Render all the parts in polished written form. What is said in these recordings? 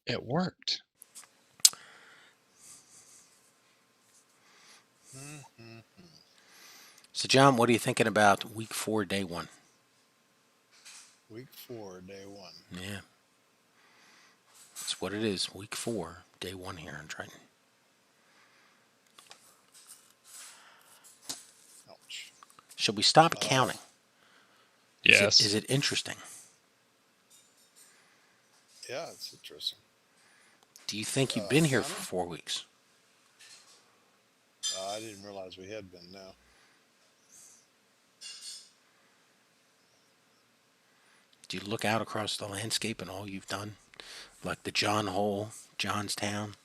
It worked. So, John, what are you thinking about week 4, day 1? Week 4, day 1. Yeah. That's what it is. Week 4, day 1 here in Triton. Ouch. Should we stop counting? Yes. Is it interesting? Yeah, it's interesting. Do you think you've been here for 4 weeks? I didn't realize we had been now. Do you look out across the landscape and all you've done? Like the John Hole, Johnstown?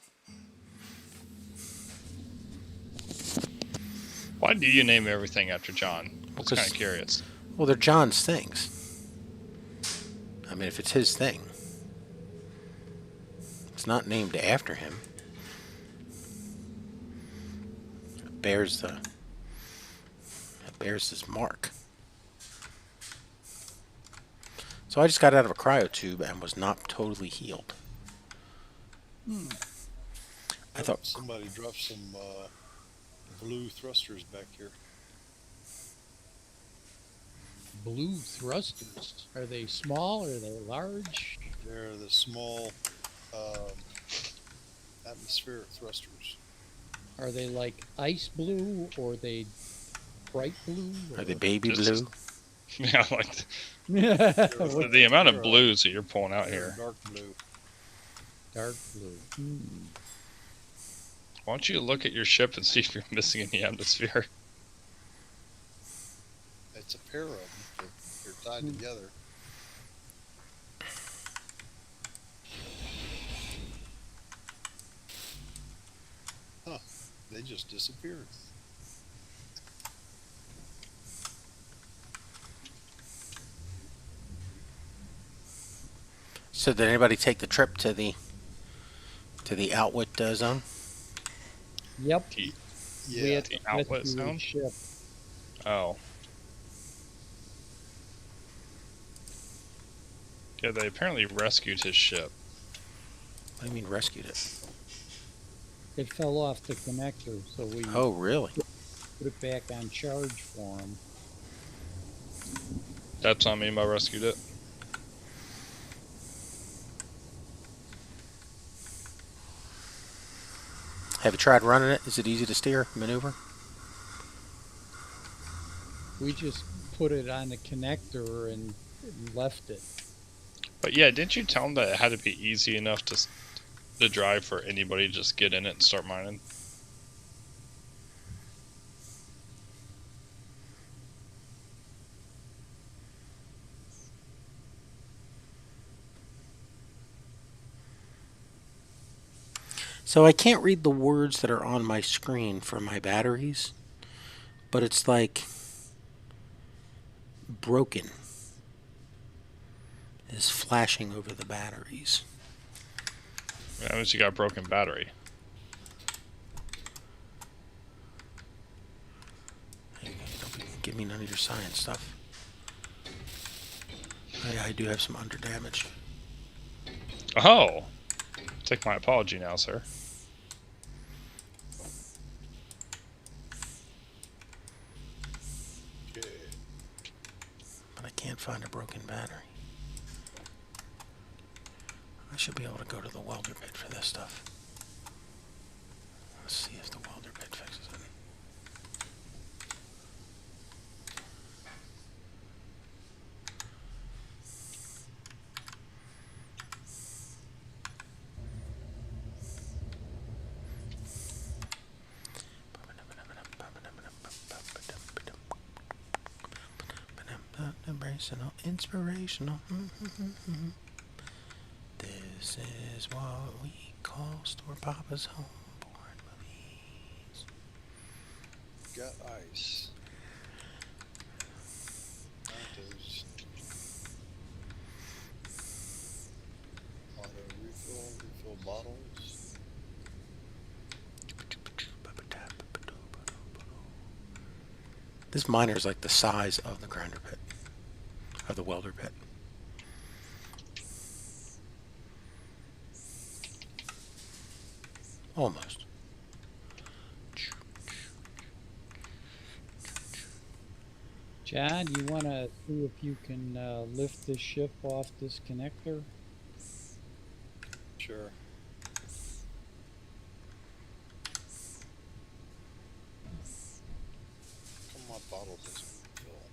Why do you name everything after John? I was kind of curious. Well, they're John's things. I mean, if it's his thing, it's not named after him. It bears his mark. So I just got out of a cryotube and was not totally healed. I thought somebody dropped some blue thrusters back here. Blue thrusters. Are they small? Are they large? They're the small atmospheric thrusters. Are they like ice blue, or are they bright blue? Are they baby blue? Yeah, like the amount of blues that you're pulling out here. Dark blue. Dark blue. Why don't you look at your ship and see if you're missing any atmosphere? It's a pair of them. They're tied together. Huh. They just disappeared. So did anybody take the trip to the outwit zone? Yep. Yeah. We had The outlet zone? Ship. Oh. Yeah, they apparently rescued his ship. What do you mean rescued it? It fell off the connector, so we Oh, really? put it back on charge for him. That's what I mean by rescued it. Have you tried running it? Is it easy to steer, maneuver? We just put it on the connector and left it. But yeah, didn't you tell him that it had to be easy enough to drive for anybody to just get in it and start mining? So I can't read the words that are on my screen for my batteries, but it's like broken is flashing over the batteries. That means you got a broken battery. Don't give me none of your science stuff. I do have some under damage. Oh! Take my apology now, sir. Okay. But I can't find a broken battery. I should be able to go to the welder pit for this stuff. Let's see if the welder pit fixes it. Inspirational. This is what we call Store Papa's homeboard movies. Got ice. Auto refill bottles. This miner is like the size of the grinder pit, of the welder pit. Almost. John, you want to see if you can lift this ship off this connector? Sure. Come on, bottles doesn't fill.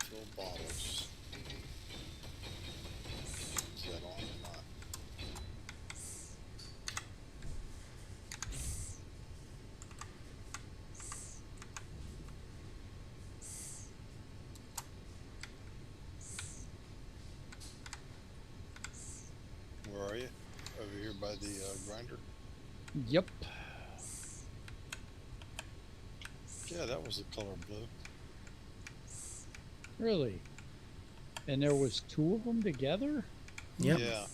Fill bottles. Is that on or not? Where are you? Over here by the grinder? Yep. Yeah, that was the color blue. Really? And there was two of them together? Yep. Yeah.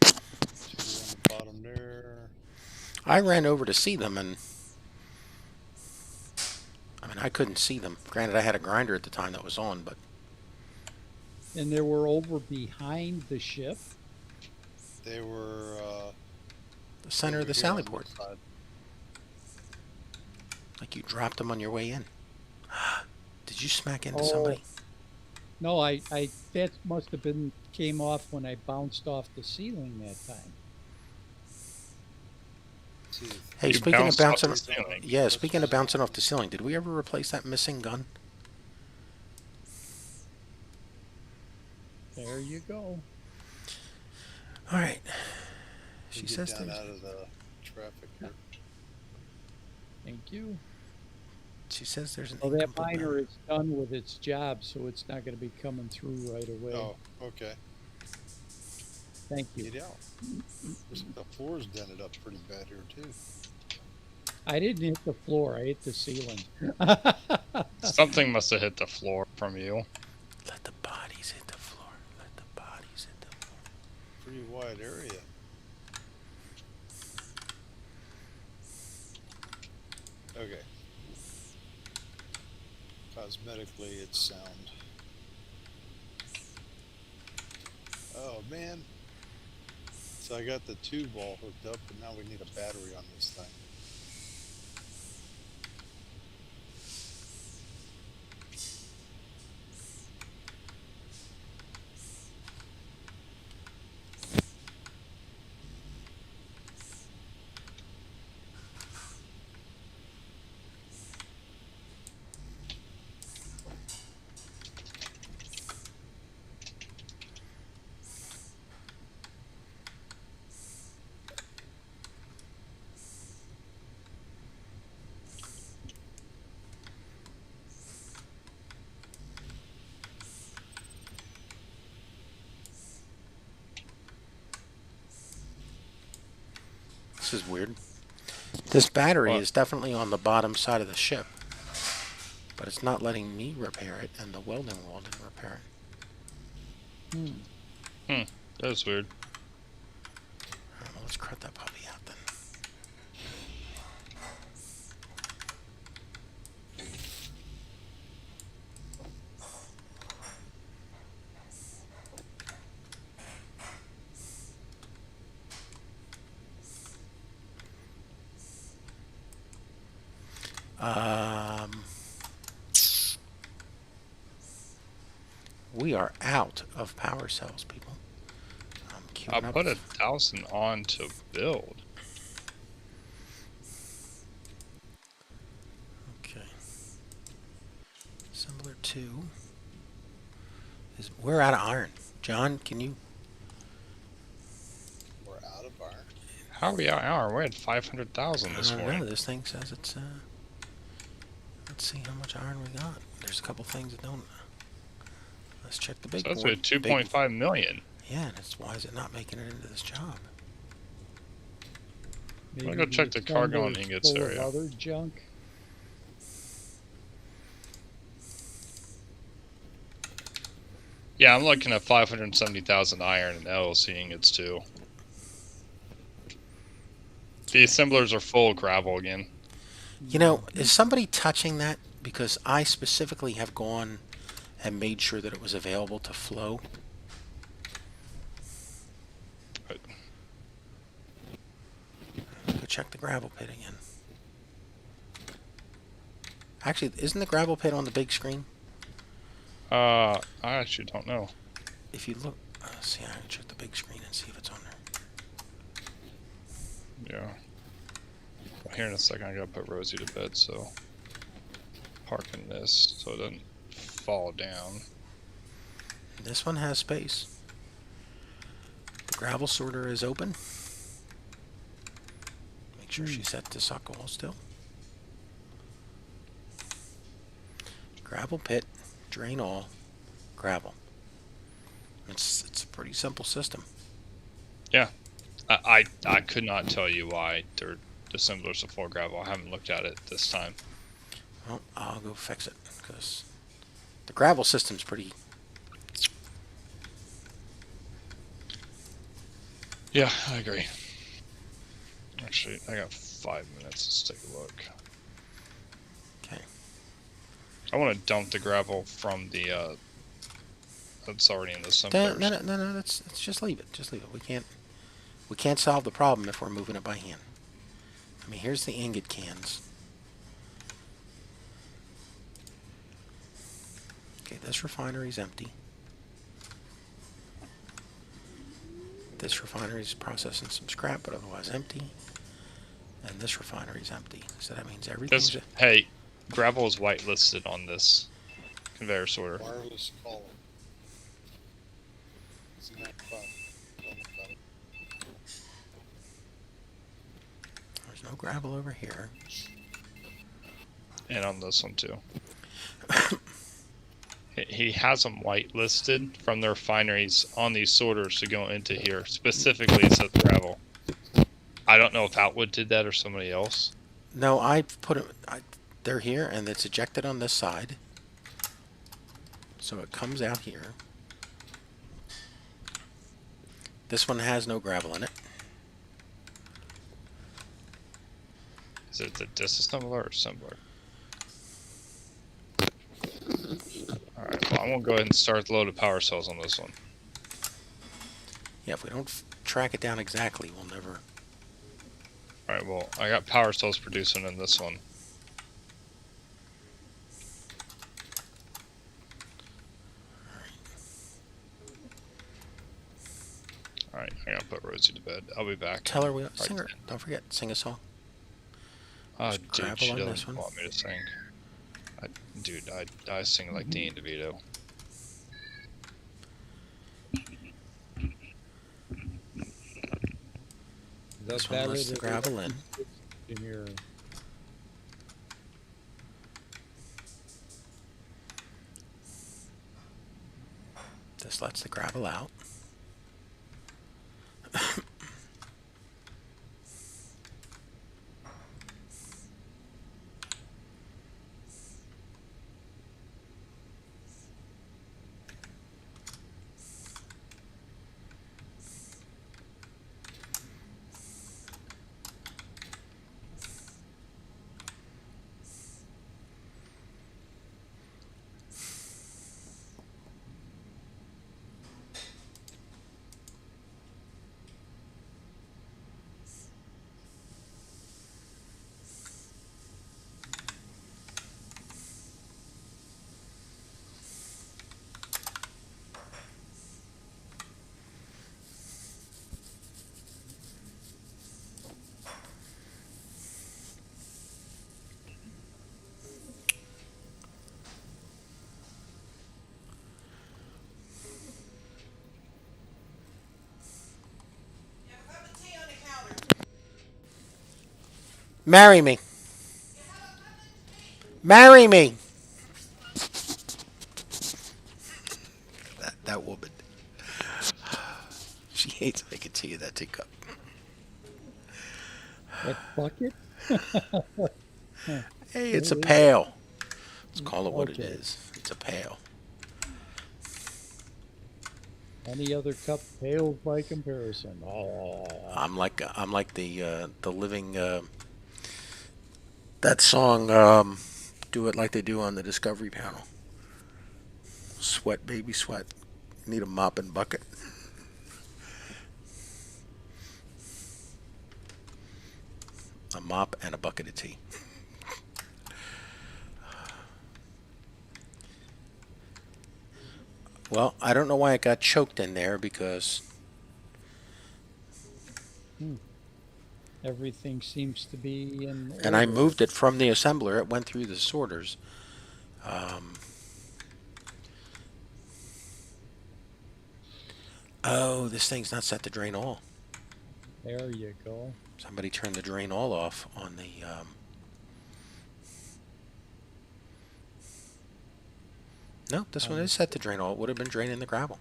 Two on the bottom there. I ran over to see them, and I mean, I couldn't see them. Granted, I had a grinder at the time that was on, but And they were over behind the ship? They were the center of over the here sally on port, this side. like you dropped them on your way in. Did you smack into Oh. somebody? No, that must have been, came off when I bounced off the ceiling that time. See, Hey, You speaking of bounced off bouncing, the ceiling. yeah, speaking of bouncing off the ceiling, did we ever replace that missing gun? There you go. All right. we She get says down there's. out of the traffic here. Thank you. She says there's an. Well, that incomplete miner map. is done with its job, so it's not going to be coming through right away. Oh, okay. Thank you. Get out. The floor's dented up pretty bad here too. I didn't hit the floor. I hit the ceiling. Something must have hit the floor from you. Let the bodies hit the floor. Let the bodies hit the floor. Pretty wide area. Okay. Cosmetically, it's sound. Oh man. So I got the tube all hooked up, and now we need a battery on this thing. This is weird. This battery What? is definitely on the bottom side of the ship, but it's not letting me repair it, and the welding wall didn't repair it. That was weird. All right, well, let's cut that puppy out then. We are out of power cells, people. I'm queuing I up. put 1,000 on to build. Okay. Assembler 2 is. We're out of iron. John, can you? We're out of iron. How are we out now? We're at 500,000 I this don't know. morning. This thing says it's. Let's see how much iron we got. There's a couple things that don't. Let's check the big So that's board. at 2.5 million. Yeah, that's why is it not making it into this job? Maybe go check the cargo and assembler's ingots full of area. Other junk. Yeah, I'm looking at 570,000 iron and LLC ingots too. The assemblers are full of gravel again. You know, is somebody touching that? Because I specifically have gone and made sure that it was available to flow. check the gravel pit again. Actually, isn't the gravel pit on the big screen? I actually don't know. If you look, see, I can check the big screen and see if it's on there. Yeah. Well, here in a second, I gotta put Rosie to bed, so parking this so it doesn't fall down. This one has space. The gravel sorter is open. Make sure she's set to suck all still. Gravel pit, drain all, gravel. It's a pretty simple system. Yeah. I could not tell you why they're assemblers of full gravel. I haven't looked at it this time. Well, I'll go fix it because the gravel system's pretty. Yeah, I agree. Actually, I got 5 minutes. Let's take a look. Okay. I want to dump the gravel from the that's already in the assemblers. No. Let's just leave it. Just leave it. We can't solve the problem if we're moving it by hand. I mean, here's the ingot cans. Okay, this refinery's empty. This refinery's processing some scrap, but otherwise empty. And this refinery's empty. So that means everything's... Hey, gravel is whitelisted on this conveyor sorter. Wireless calling. See that button? There's no gravel over here. And on this one too. He has them whitelisted from the refineries on these sorters to go into here. Specifically, it says gravel. I don't know if Outwood did that or somebody else. No, I put it... they're here, and it's ejected on this side. So it comes out here. This one has no gravel in it. Is it the disassembler or assembler? Alright, well, I'm going to go ahead and start the load of power cells on this one. Yeah, if we don't track it down exactly, we'll never... Alright, well, I got power cells producing in this one. Alright, I gotta put Rosie to bed. I'll be back. Tell her we... Sing her. Don't forget, sing a song. Oh, dude, gravel she on this doesn't one. want me to sing. I sing like Dean DeVito. This one lets the gravel in. In your This lets the gravel out. Marry me. Marry me. That woman. She hates making tea in that teacup. that bucket. Hey, it's a pail. Let's call it what it is. It's a pail. Any other cup pales by comparison. Oh. I'm like the living that song Do It Like They Do on the Discovery Panel. Sweat, baby, sweat. Need a mop and bucket. A mop and a bucket of tea. Well, I don't know why it got choked in there because Everything seems to be in order. and I moved it from the assembler. It went through the sorters. Oh, this thing's not set to drain all. There you go. Somebody turned the drain all off on the. No, this one is set to drain all. It would have been draining the gravel.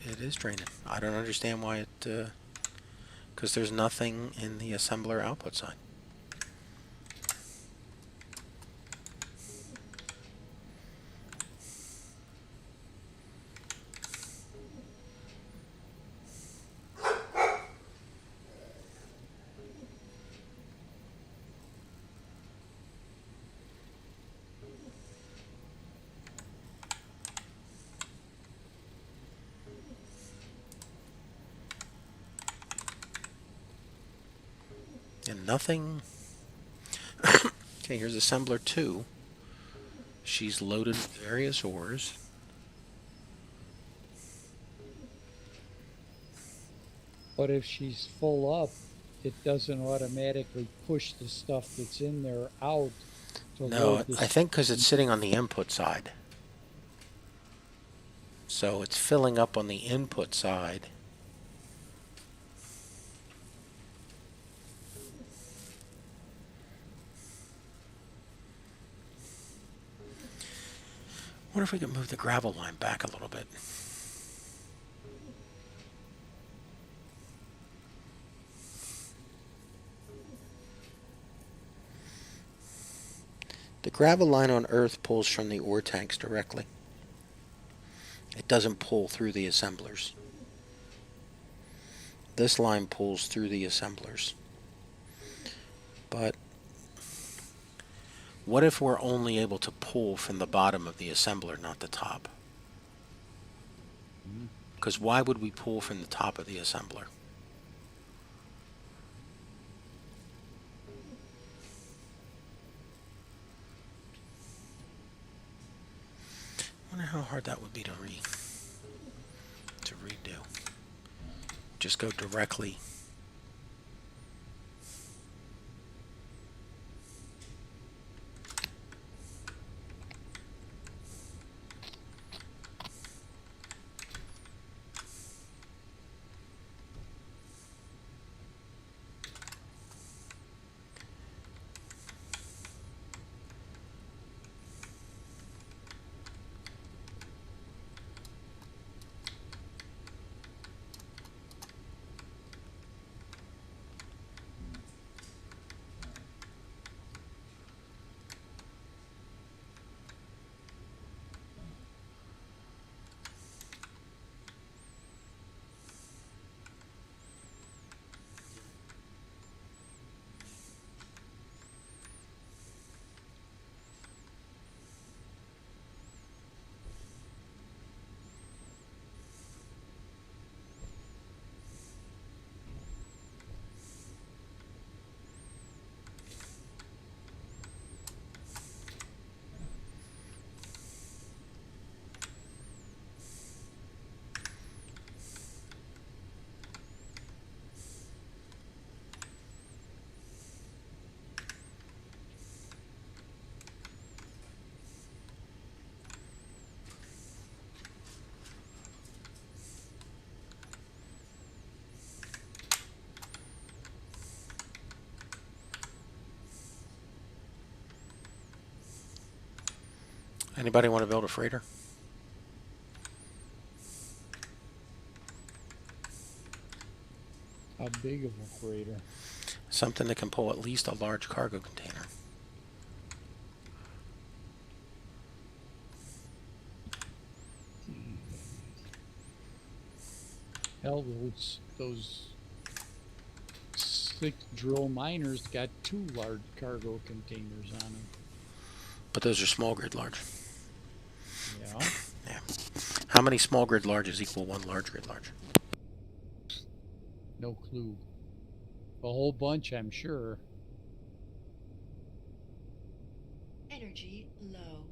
It is draining. I don't understand why it. Because there's nothing in the assembler output side. And nothing. Okay, here's assembler 2. She's loaded with various ores. But if she's full up, it doesn't automatically push the stuff that's in there out. To No, load the I think because it's sitting on the input side. So it's filling up on the input side. I wonder if we can move the gravel line back a little bit. The gravel line on Earth pulls from the ore tanks directly. It doesn't pull through the assemblers. This line pulls through the assemblers. But what if we're only able to pull from the bottom of the assembler, not the top? Because why would we pull from the top of the assembler? I wonder how hard that would be to redo. Just go directly. Anybody want to build a freighter? How big of a freighter? Something that can pull at least a large cargo container. Hell, those 6 drill miners got 2 large cargo containers on them. But those are small grid large. Yeah. Yeah. How many small grid larges equal one large grid large? No clue. A whole bunch, I'm sure. Energy low.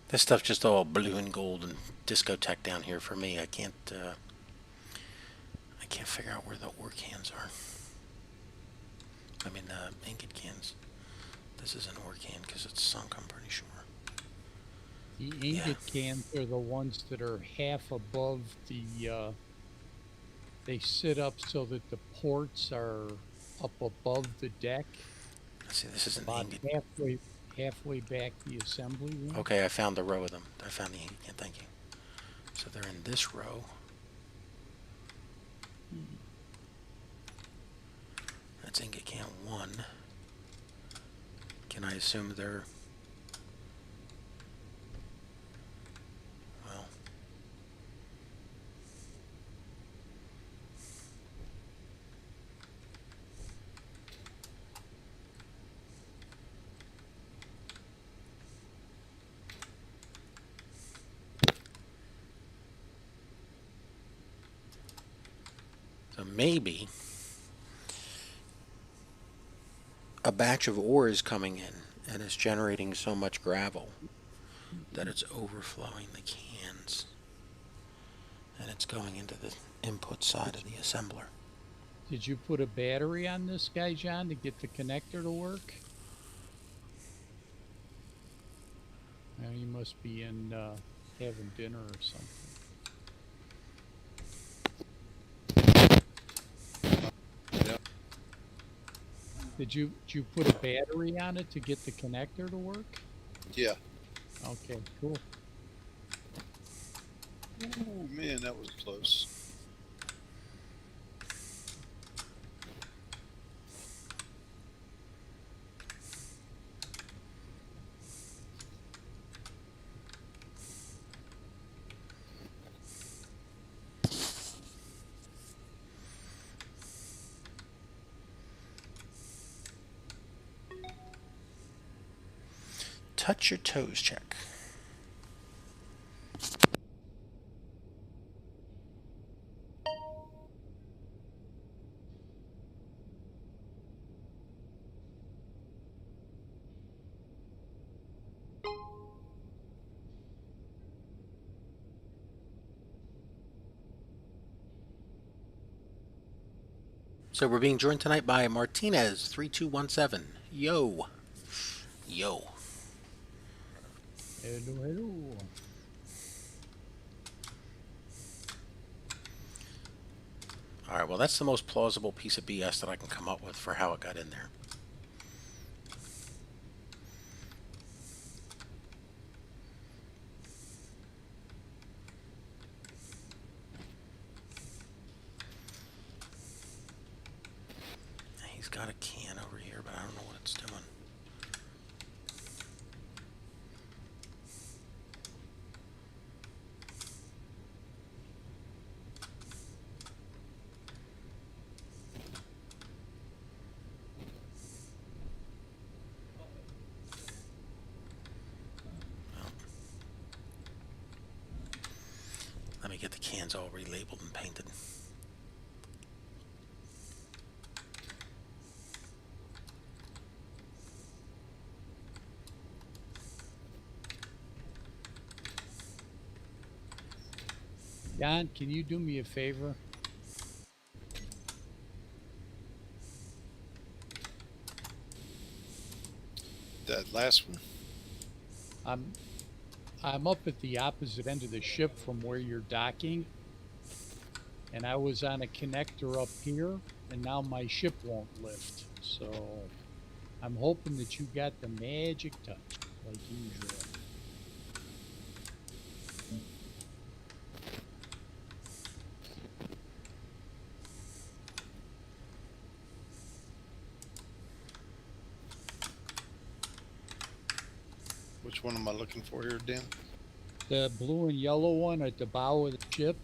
This stuff's just all blue and gold and discotheque down here for me. I can't figure out where the ore cans are. I mean, ingot cans. This is an ore can because it's sunk, I'm pretty sure. The ingot cans are the ones that are half above the, they sit up so that the ports are up above the deck. See, this is an About ingot. halfway back the assembly room. Okay, I found the row of them. I found the ingot can, thank you. So they're in this row. That's ingot can 1. Can I assume they're... Well... So maybe a batch of ore is coming in and it's generating so much gravel that it's overflowing the cans and it's going into the input side of the assembler. Did you put a battery on this guy, John, to get the connector to work? Well, you must be in having dinner or something. Did you put a battery on it to get the connector to work? Yeah. Okay, cool. Ooh, man, that was close. Touch your toes check. So we're being joined tonight by Martinez 3217. Yo. Yo. Hello, hello. Alright, well that's the most plausible piece of BS that I can come up with for how it got in there. He's got a can over here, but I don't know what it's doing. Let me get the cans all relabeled and painted. Jan, can you do me a favor? That last one. I'm up at the opposite end of the ship from where you're docking, and I was on a connector up here, and now my ship won't lift. So I'm hoping that you got the magic touch, like usual. Which one am I looking for here, Dan? The blue and yellow one at the bow of the ship.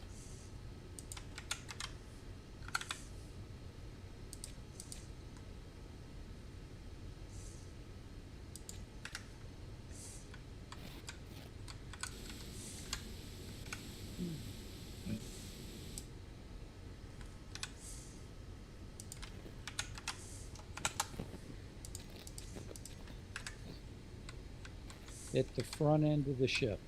At the front end of the ship.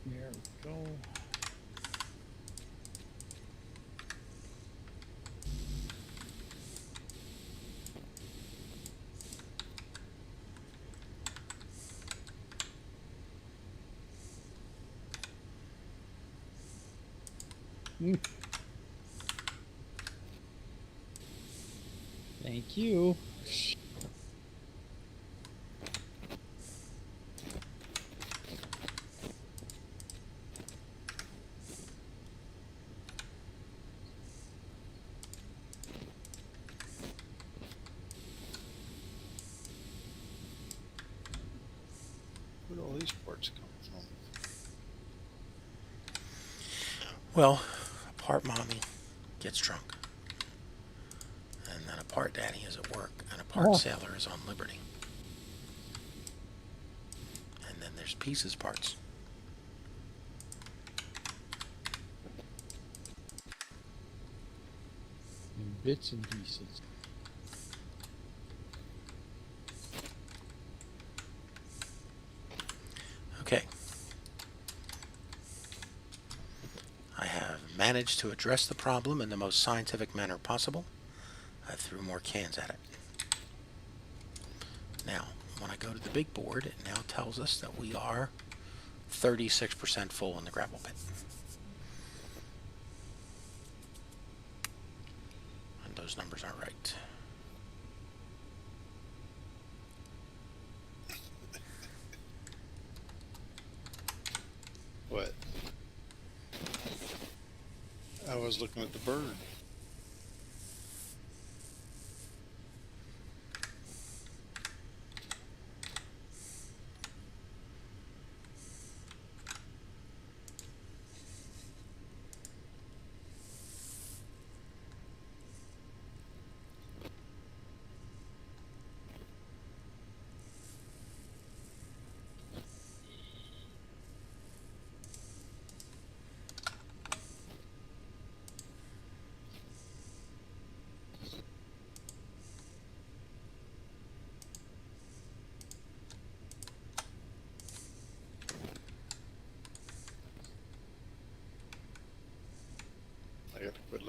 There we go. Thank you. Where'd all these parts come from? Well, a part mommy gets drunk. And then a part daddy is at work, and a part sailor is on liberty. And then there's pieces parts. In bits and pieces. Okay. I have managed to address the problem in the most scientific manner possible. I threw more cans at it. Now, when I go to the big board, it now tells us that we are 36% full in the gravel pit. And those numbers aren't right. What? I was looking at the bird.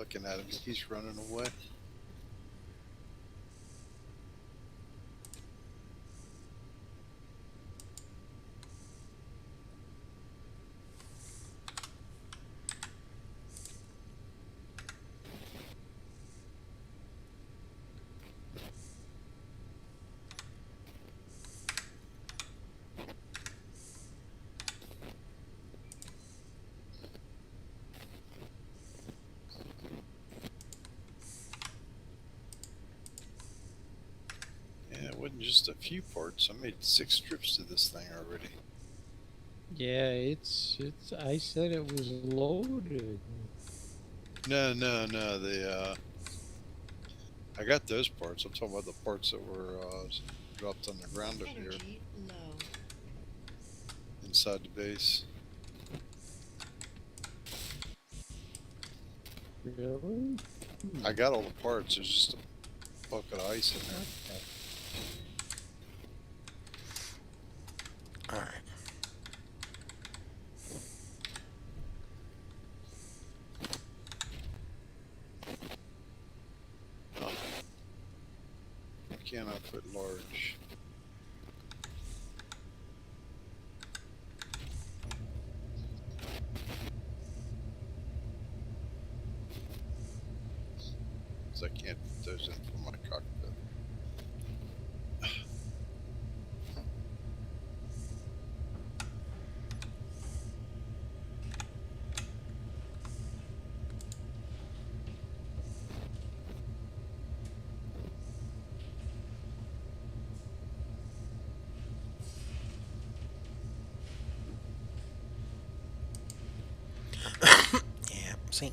looking at him. He's running away. Yeah, it wasn't just a few parts. I made 6 trips to this thing already. Yeah, it's. I said it was loaded. No. I got those parts. I'm talking about the parts that were dropped on the ground up here Energy low. inside the base. Really? I got all the parts. There's just a bucket of ice in there. All right. Can I put large? Because I can't put those in for my cockpit. Yeah, see,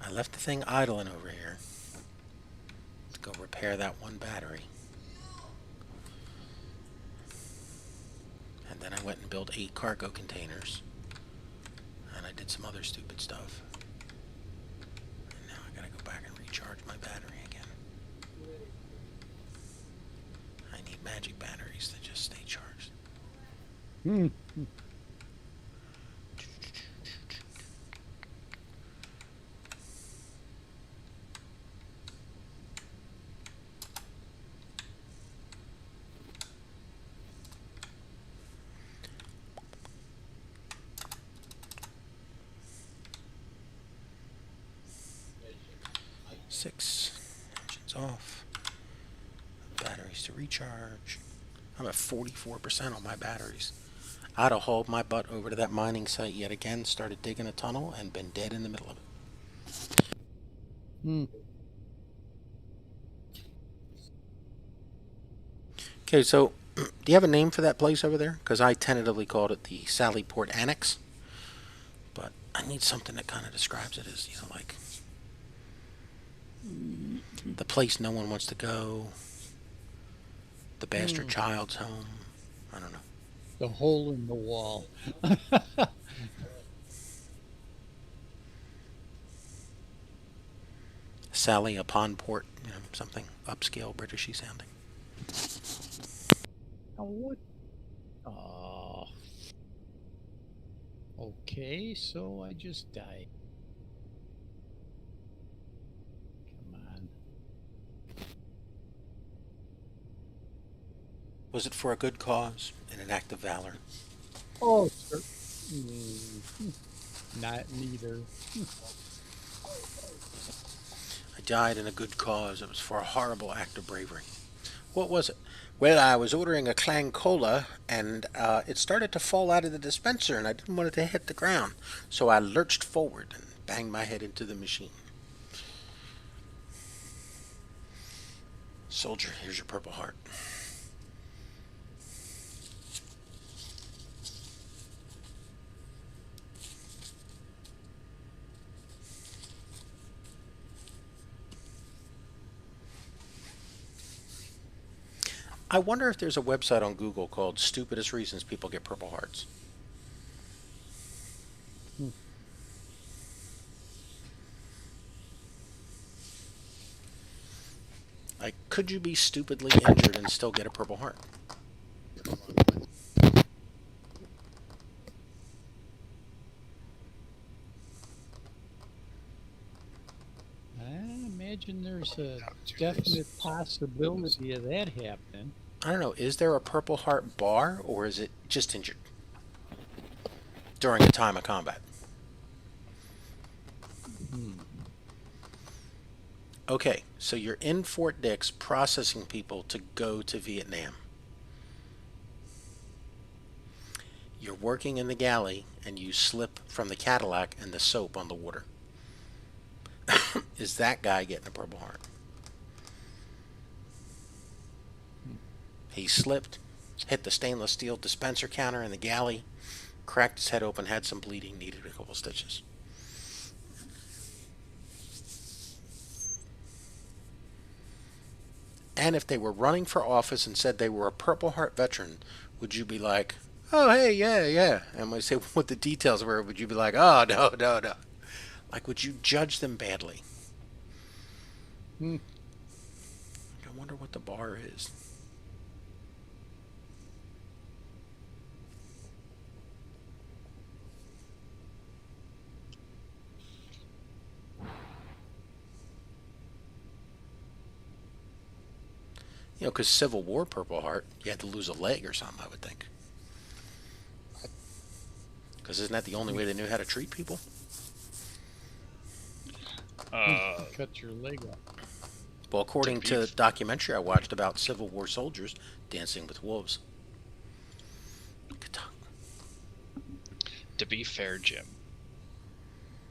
I left the thing idling over here to go repair that one battery. And then I went and built 8 cargo containers. And I did some other stupid stuff. And now I gotta go back and recharge my battery again. I need magic batteries that just stay charged. Hmm. Engines off. Batteries to recharge. I'm at 44% on my batteries. I'd have hauled my butt over to that mining site yet again, started digging a tunnel, and been dead in the middle of it. Hmm. Okay, so do you have a name for that place over there? Because I tentatively called it the Sallyport Annex. But I need something that kind of describes it as, like the place no one wants to go, the bastard child's home. I don't know. The hole in the wall. Sally upon port, something upscale Britishy sounding. Now what? Oh. Okay, so I just died. Come on. Was it for a good cause, in an act of valor? Oh, sir. Not neither. I died in a good cause. It was for a horrible act of bravery. What was it? Well, I was ordering a Clang Cola, and it started to fall out of the dispenser, and I didn't want it to hit the ground. So I lurched forward and banged my head into the machine. Soldier, here's your Purple Heart. I wonder if there's a website on Google called Stupidest Reasons People Get Purple Hearts. Like, could you be stupidly injured and still get a Purple Heart? imagine there's a Two definite races. possibility of that happening. I don't know. Is there a Purple Heart bar, or is it just injured during a time of combat? Okay, so you're in Fort Dix processing people to go to Vietnam. You're working in the galley and you slip from the Cadillac and the soap on the water. Is that guy getting a Purple Heart? He slipped, hit the stainless steel dispenser counter in the galley, cracked his head open, had some bleeding, needed a couple stitches. And if they were running for office and said they were a Purple Heart veteran, would you be like, oh, hey, yeah, yeah? And when I say what the details were, would you be like, oh, no, no, no? Like, would you judge them badly? Hmm. I wonder what the bar is. You know, because Civil War Purple Heart, you had to lose a leg or something, I would think. Because isn't that the only way they knew how to treat people? Cut your leg off. Well, according to the documentary I watched about Civil War soldiers dancing with wolves. To be fair, Jim,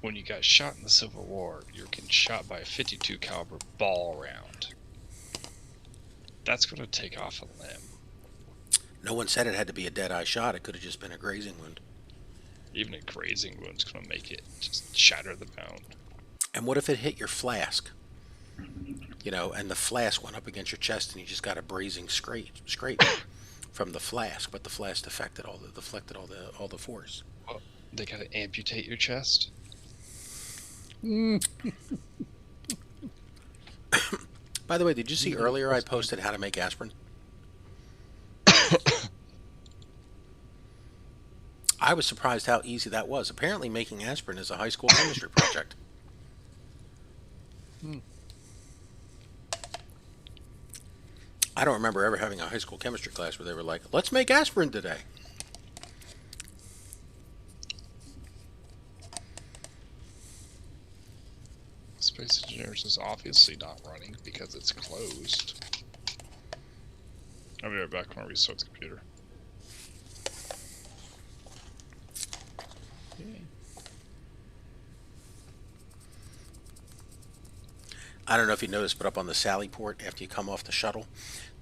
when you got shot in the Civil War, you're getting shot by a 52 caliber ball round. That's going to take off a limb. No one said it had to be a dead-eye shot. It could have just been a grazing wound. Even a grazing wound's going to make it just shatter the bone. And what if it hit your flask? You know, and the flask went up against your chest, and you just got a brazing scrape from the flask, but the flask deflected all the force. Well, they got to amputate your chest. By the way, did you see earlier I posted how to make aspirin? I was surprised how easy that was. Apparently making aspirin is a high school chemistry project. I don't remember ever having a high school chemistry class where they were like, let's make aspirin today. Space Engineers is obviously not running because it's closed. I'll be right back when I restart the computer. Okay. I don't know if you noticed, but up on the Sally port, after you come off the shuttle,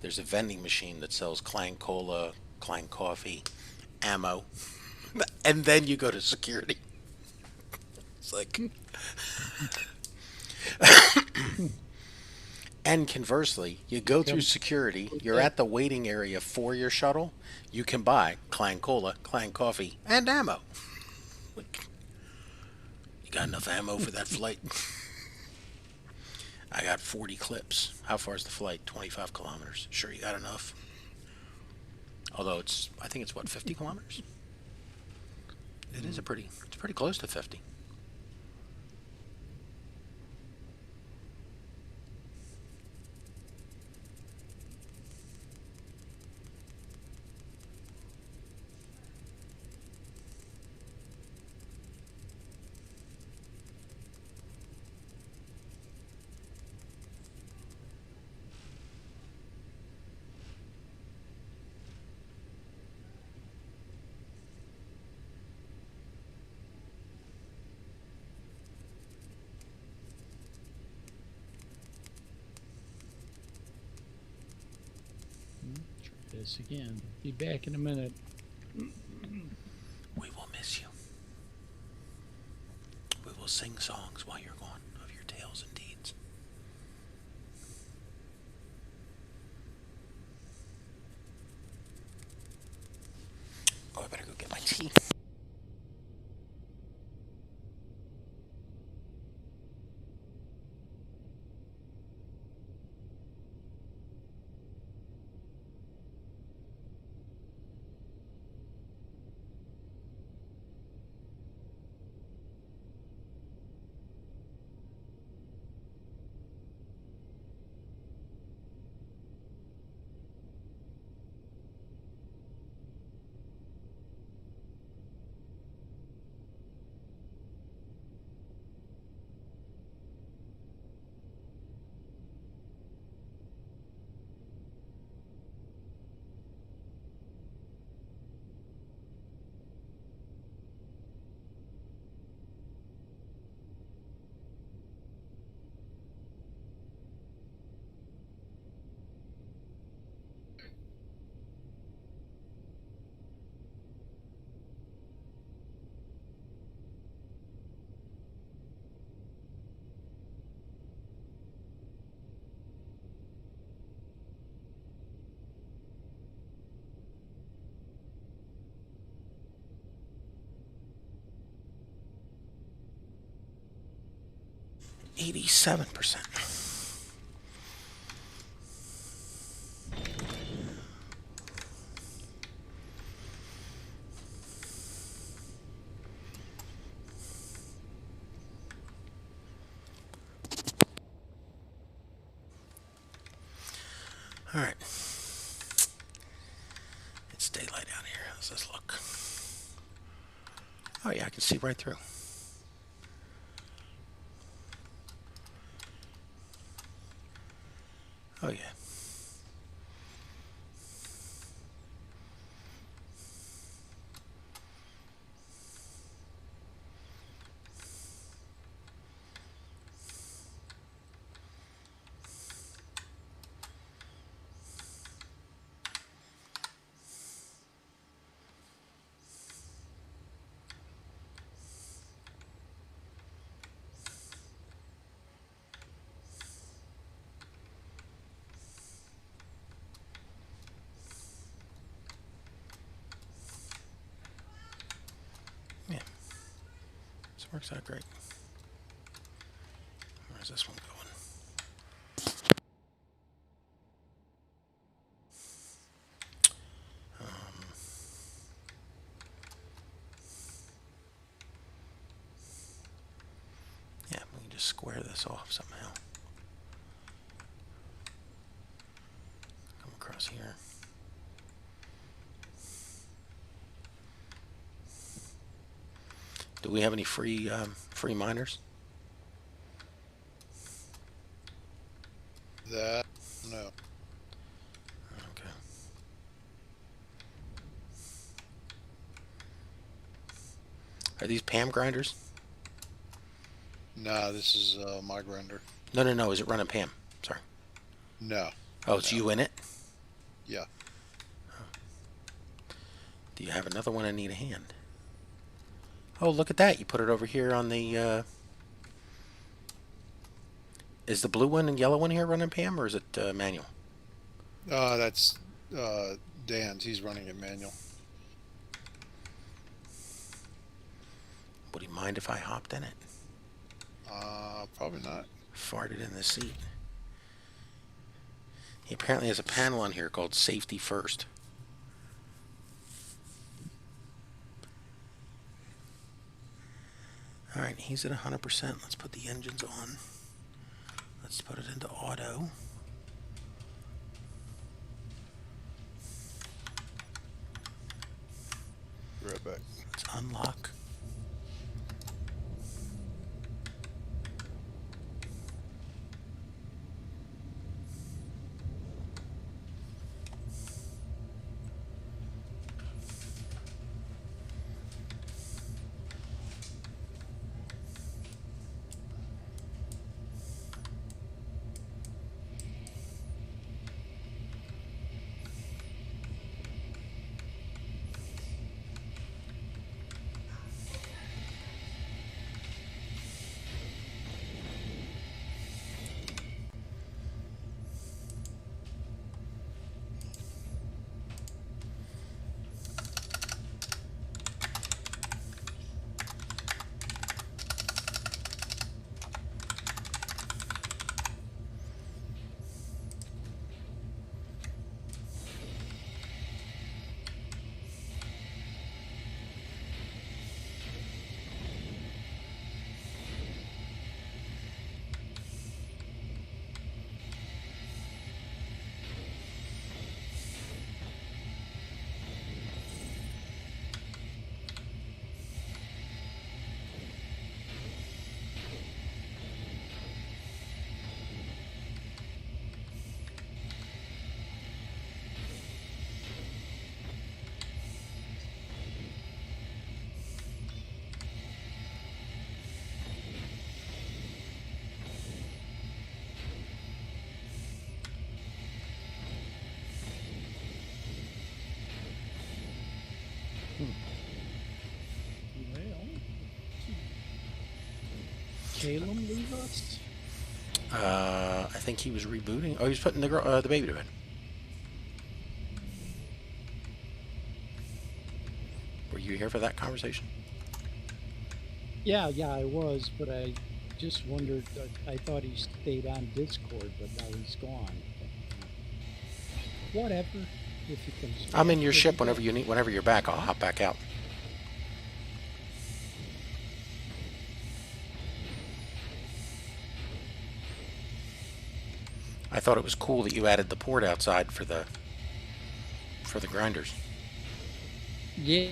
there's a vending machine that sells Klein Cola, Klein Coffee, ammo, and then you go to security. It's like... And conversely, you go through security, you're at the waiting area for your shuttle, you can buy Klein Cola, Klein Coffee, and ammo. Like, you got enough ammo for that flight? I got 40 clips. How far is the flight? 25 kilometers. Sure, you got enough. Although I think it's what, 50 kilometers? It is it's pretty close to 50. Try this again. Be back in a minute. We will miss you. We will sing songs while you're gone of your tales and deeds. Oh, I better go get my tea. 87%. All right. It's daylight out here. How's this look? Oh yeah, I can see right through. Oh yeah. Yeah. This works out great. Where's this one going? Yeah, we can just square this off somehow. Come across here. Do we have any free miners? That, no. Okay. Are these Pam grinders? Nah, this is my grinder. No, no, no. Is it running Pam? Sorry. No. Oh, it's you in it? Yeah. Do you have another one I need a hand? Oh, look at that. You put it over here on the... Is the blue one and yellow one here running Pam, or is it manual? That's Dan's. He's running it manual. Would he mind if I hopped in it? Probably not. Farted in the seat. He apparently has a panel on here called Safety First. Alright, he's at 100%. Let's put the engines on. Let's put it into auto. Be right back. Let's unlock. Caleb leave us? I think he was rebooting. Oh, he was putting the baby to bed. Were you here for that conversation? Yeah, I was, but I just wondered. I thought he stayed on Discord, but now he's gone. Whatever. If he comes I'm in back, your he'll ship be whenever back. you need. Whenever you're back, I'll hop back out. I thought it was cool that you added the port outside for the grinders. Yeah,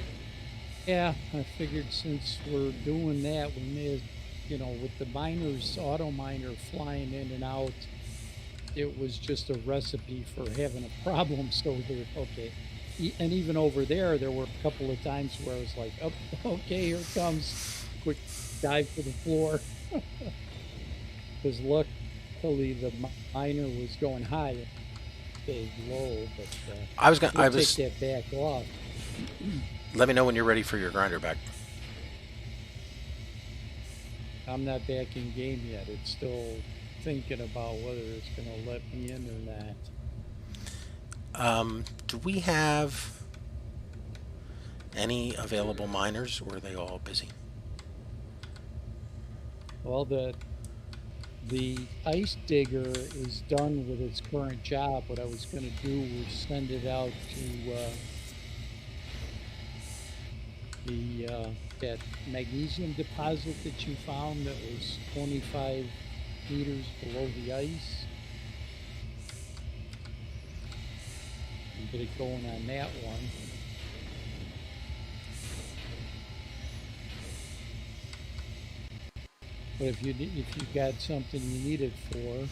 yeah. I figured since we're doing that, we may, with the miners, auto miner flying in and out, it was just a recipe for having a problem. So they're okay. And even over there were a couple of times where I was like, "Oh, okay, here it comes!" Quick dive to the floor, because luckily the miner was going high, it stayed low. But we'll take that back off. Let me know when you're ready for your grinder back. I'm not back in game yet. It's still thinking about whether it's going to let me in or not. Do we have any available miners, or are they all busy? Well, the ice digger is done with its current job. What I was going to do was send it out to that magnesium deposit that you found that was 25 meters below the ice. And get it going on that one. But if you got something you need it for,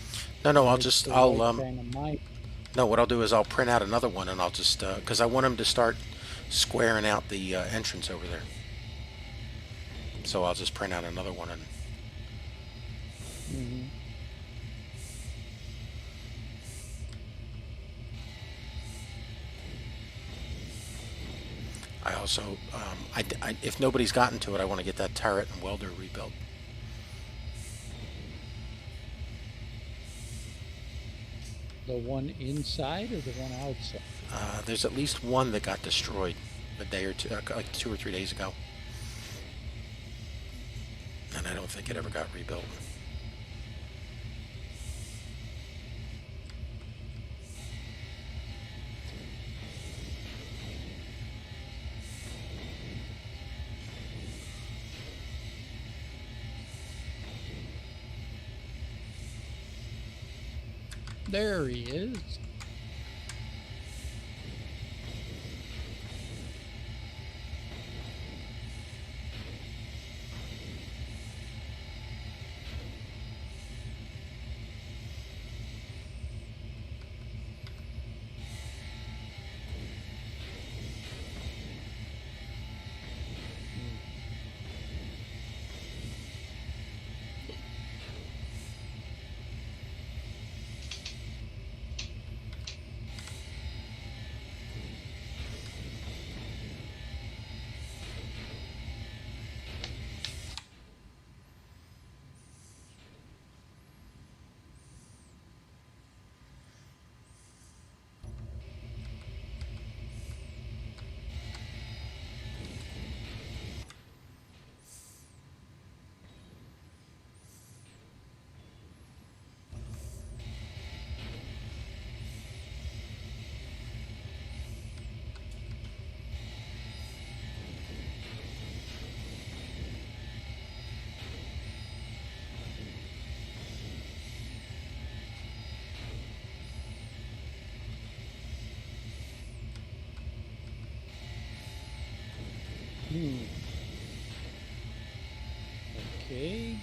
No, what I'll do is I'll print out another one, and I'll just because I want them to start squaring out the entrance over there. So I'll just print out another one and. Mm-hmm. I also, if nobody's gotten to it, I want to get that turret and welder rebuilt. The one inside or the one outside? There's at least one that got destroyed a day or two, like 2 or 3 days ago. And I don't think it ever got rebuilt. There he is. Okay.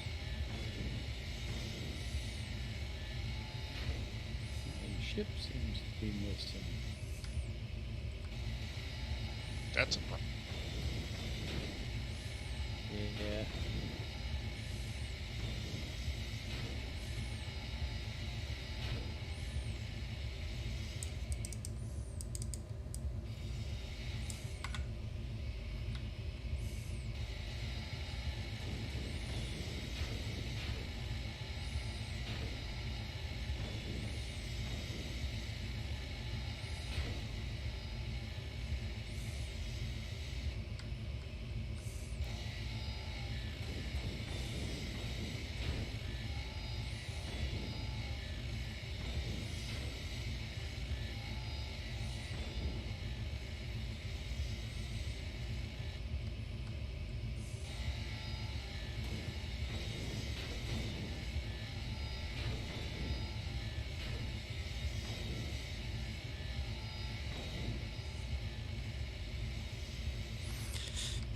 My ship seems to be missing. That's a problem. Yeah.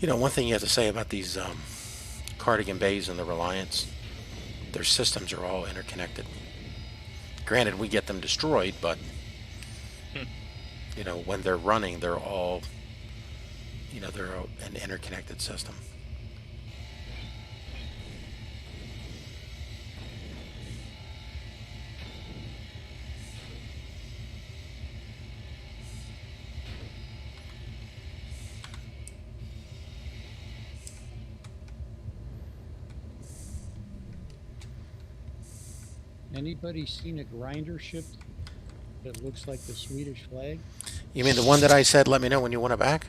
You know, one thing you have to say about these Cardigan Bays and the Reliance, their systems are all interconnected. Granted, we get them destroyed, but you know, when they're running, they're all, you know, they're an interconnected system. Anybody seen a grinder ship that looks like the Swedish flag? You mean the one that I said, let me know when you want it back?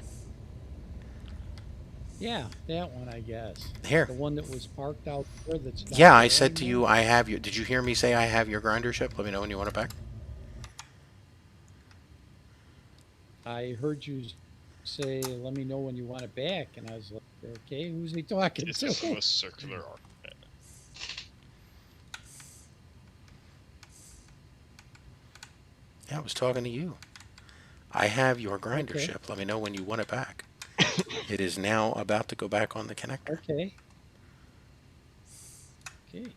Yeah, that one, I guess. Here. The one that was parked out there that's not Yeah, I there said to anymore? you, I have your, did you hear me say I have your grinder ship? Let me know when you want it back. I heard you say, let me know when you want it back. And I was like, okay, who's he talking It's to? just a circular argument. Yeah, I was talking to you. I have your grinder Okay. ship. Let me know when you want it back. It is now about to go back on the connector. Okay. Okay.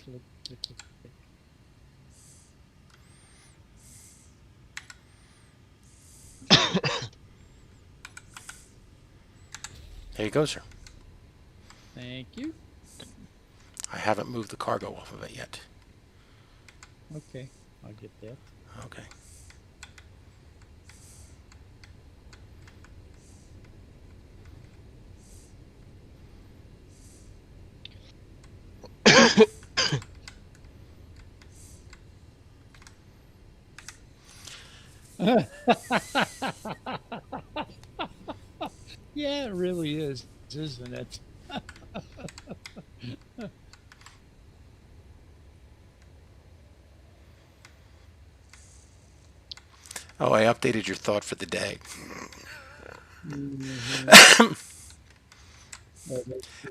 Click, click, click, click. There you go, sir. Thank you. I haven't moved the cargo off of it yet. Okay, I'll get that. Okay. Yeah, it really is, isn't it? Oh, I updated your thought for the day.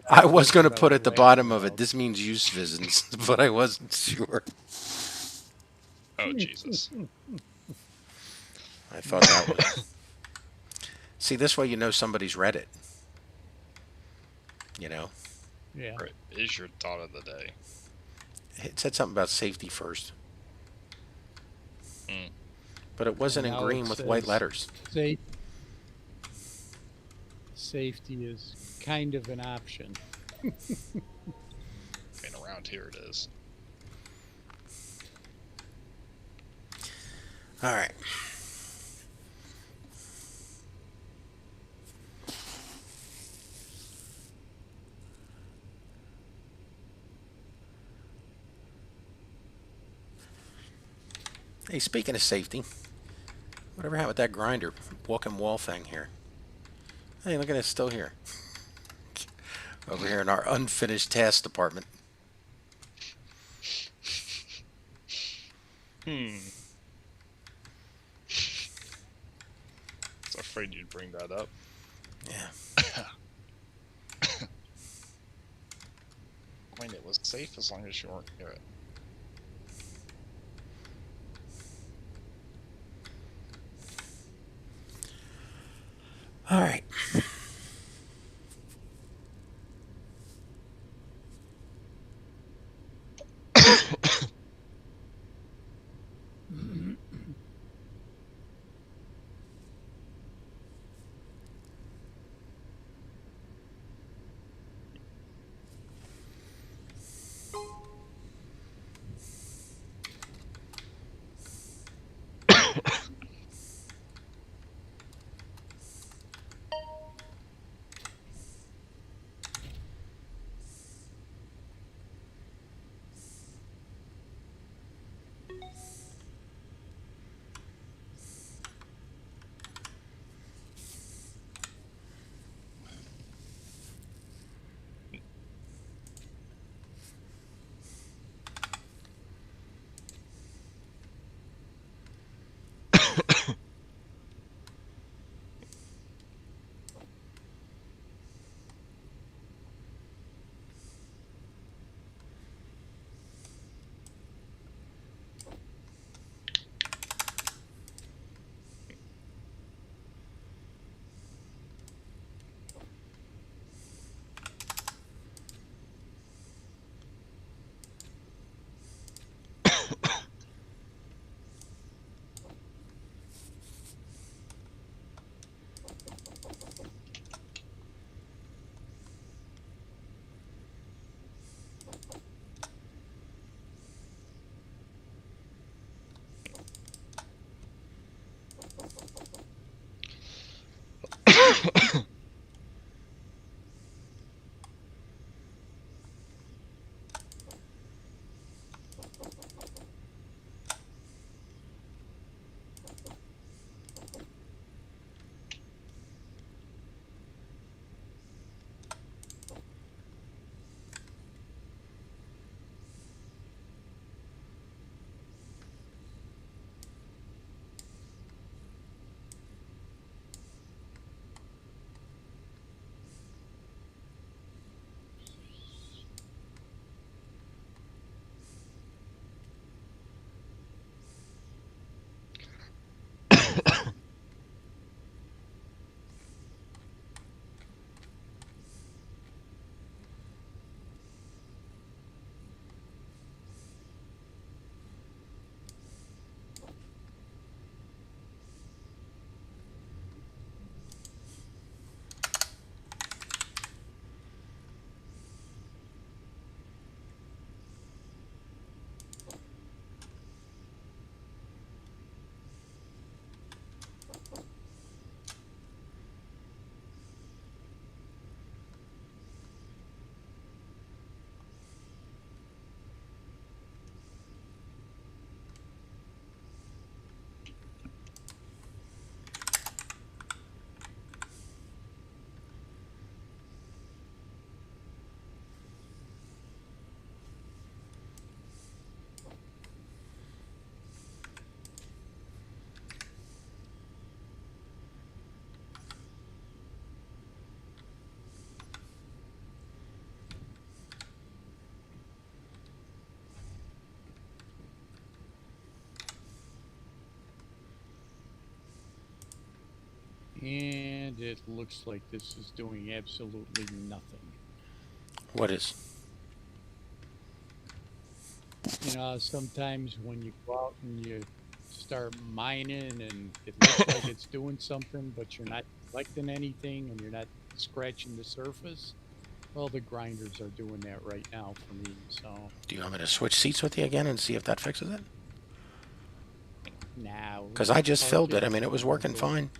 I was going to put at the bottom of it, this means use visits, but I wasn't sure. Oh, Jesus. I thought that was... See, this way you know somebody's read it. You know? Yeah. Right. Is your thought of the day. It said something about safety first. Mm. But it wasn't in Now green it with white says letters. Safety is kind of an option. I mean, around here it is. All right. Hey, speaking of safety, whatever happened with that grinder walking wall thing here? Hey, look at it, it's still here. Over here in our unfinished task department. I was afraid you'd bring that up. Yeah. I mean, it was safe as long as you weren't near it. All right. And it looks like this is doing absolutely nothing. What is? You know, sometimes when you go out and you start mining and it looks like it's doing something, but you're not collecting anything and you're not scratching the surface. Well, the grinders are doing that right now for me, so... Do you want me to switch seats with you again and see if that fixes it? Now... Because I just filled it. I mean, it was working fine.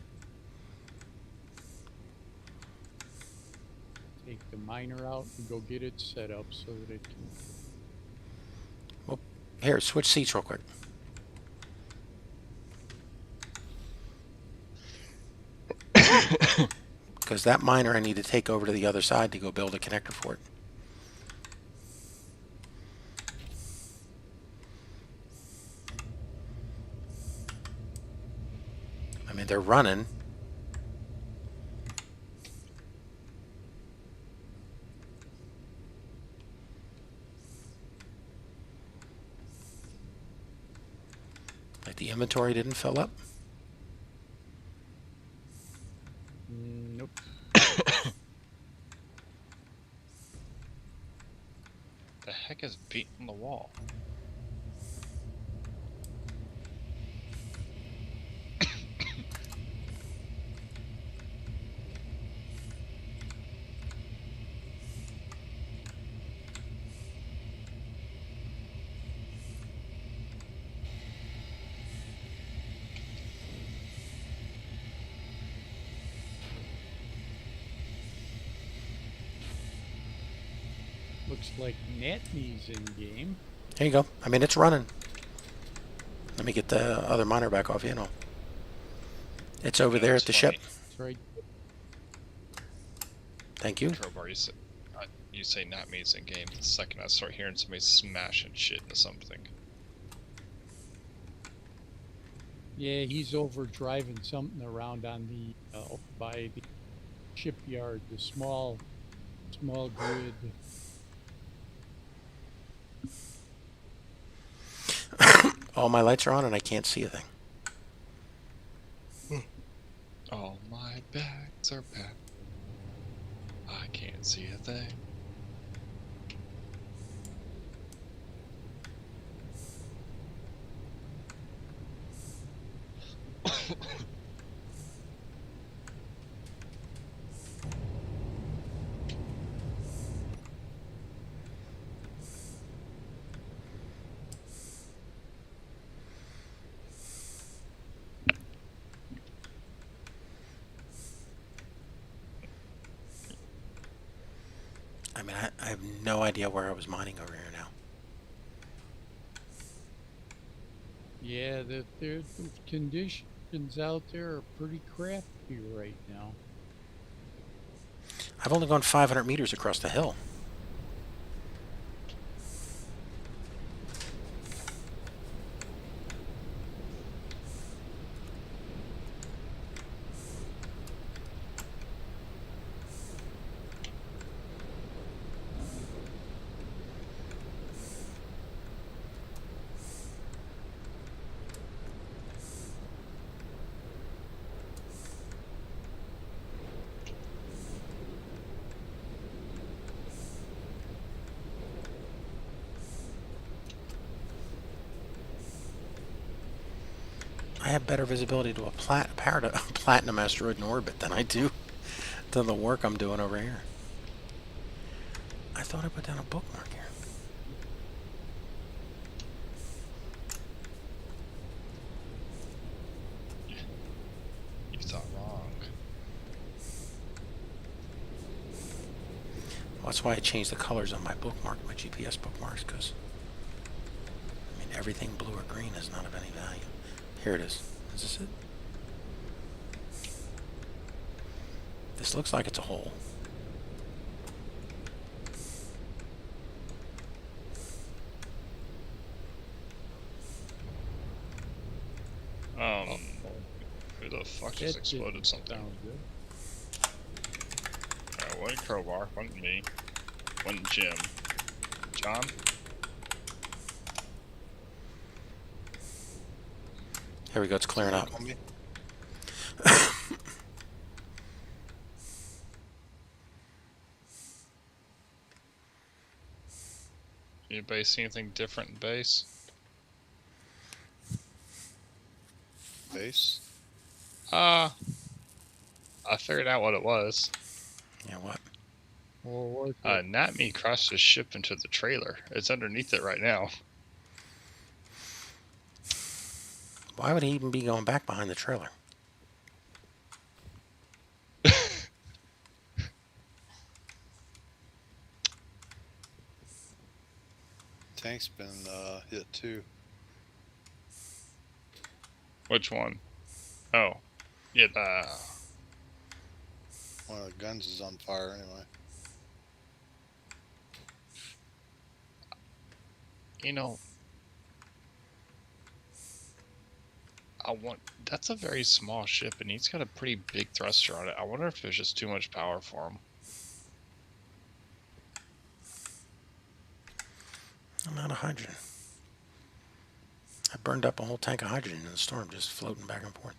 Take the miner out and go get it set up so that it can... Well, here, switch seats real quick. Because that miner I need to take over to the other side to go build a connector for it. I mean, they're running. Like the inventory didn't fill up. Nope. The heck is beating the wall? Looks like Natney's in game. There you go. I mean, it's running. Let me get the other miner back off, you know. It's over there at the ship. That's right. Thank you. Crowbar, you say not me's in game. The second I start hearing somebody smashing shit into something. Yeah, he's over driving something around on the by the shipyard, the small grid. All my lights are on and I can't see a thing. All my bags are packed. I can't see a thing. I mean, I have no idea where I was mining over here now. Yeah, the conditions out there are pretty crafty right now. I've only gone 500 meters across the hill. I have better visibility to a platinum asteroid in orbit than I do to the work I'm doing over here. I thought I put down a bookmark here. You thought wrong. Well, that's why I changed the colors on my bookmark, my GPS bookmarks, because I mean everything blue or green is not of any value. Here it is. Is this it? This looks like it's a hole. Who the fuck just exploded something? Sound good. One Crowbar, one me, one Jim. John? Here we go, it's clearing up. Anybody see anything different in base? Base? I figured out what it was. Yeah, what? Well, what's it? Natme crashed his ship into the trailer. It's underneath it right now. Why would he even be going back behind the trailer? Tank's been hit too. Which one? Oh. Yeah, One of the guns is on fire anyway. you know, that's a very small ship, and he's got a pretty big thruster on it. I wonder if there's just too much power for him. I'm out of hydrogen. I burned up a whole tank of hydrogen in the storm, just floating back and forth.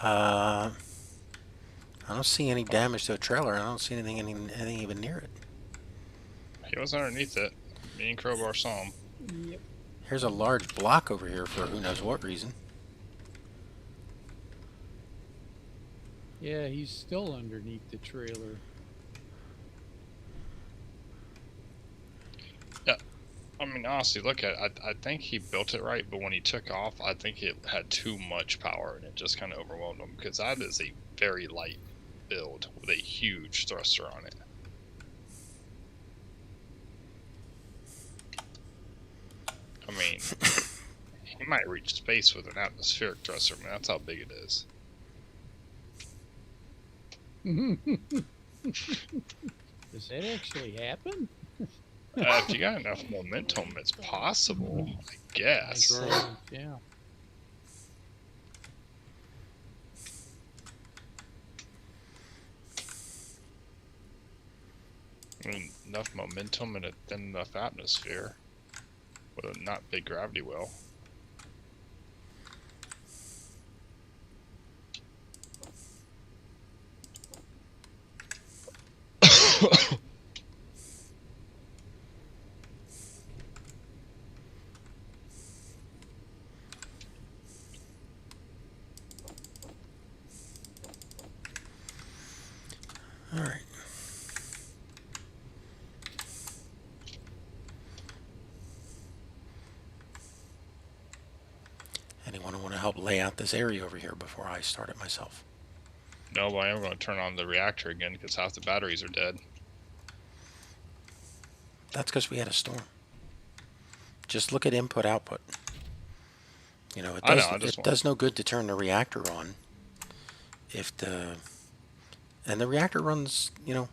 I don't see any damage to a trailer. I don't see anything even near it. He was underneath it. Me and Crowbar saw him. Yep. Here's a large block over here for who knows what reason. Yeah, he's still underneath the trailer. I mean, honestly, look at it. I think he built it right, but when he took off, I think it had too much power, and it just kind of overwhelmed him, because that is a very light build with a huge thruster on it. I mean, he might reach space with an atmospheric thruster. I mean, that's how big it is. Does that actually happen? If you got enough momentum, it's possible, I guess. Yeah. I mean, enough momentum and a thin enough atmosphere with a not big gravity well. All right. Anyone want to help lay out this area over here before I start it myself? No, but I am going to turn on the reactor again because half the batteries are dead. That's because we had a storm. Just look at input output. You know, it does no good to turn the reactor on if the reactor runs, you know.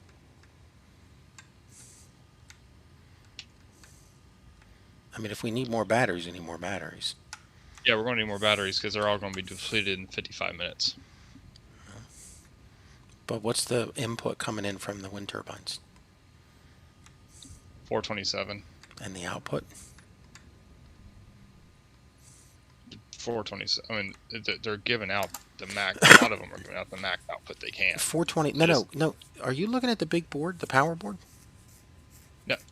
I mean, if we need more batteries, we need more batteries. Yeah, we're going to need more batteries because they're all going to be depleted in 55 minutes. But what's the input coming in from the wind turbines? 427. And the output? 427. I mean, they're giving out the max. A lot of them are giving out the max output they can. 420. No. Are you looking at the big board, the power board?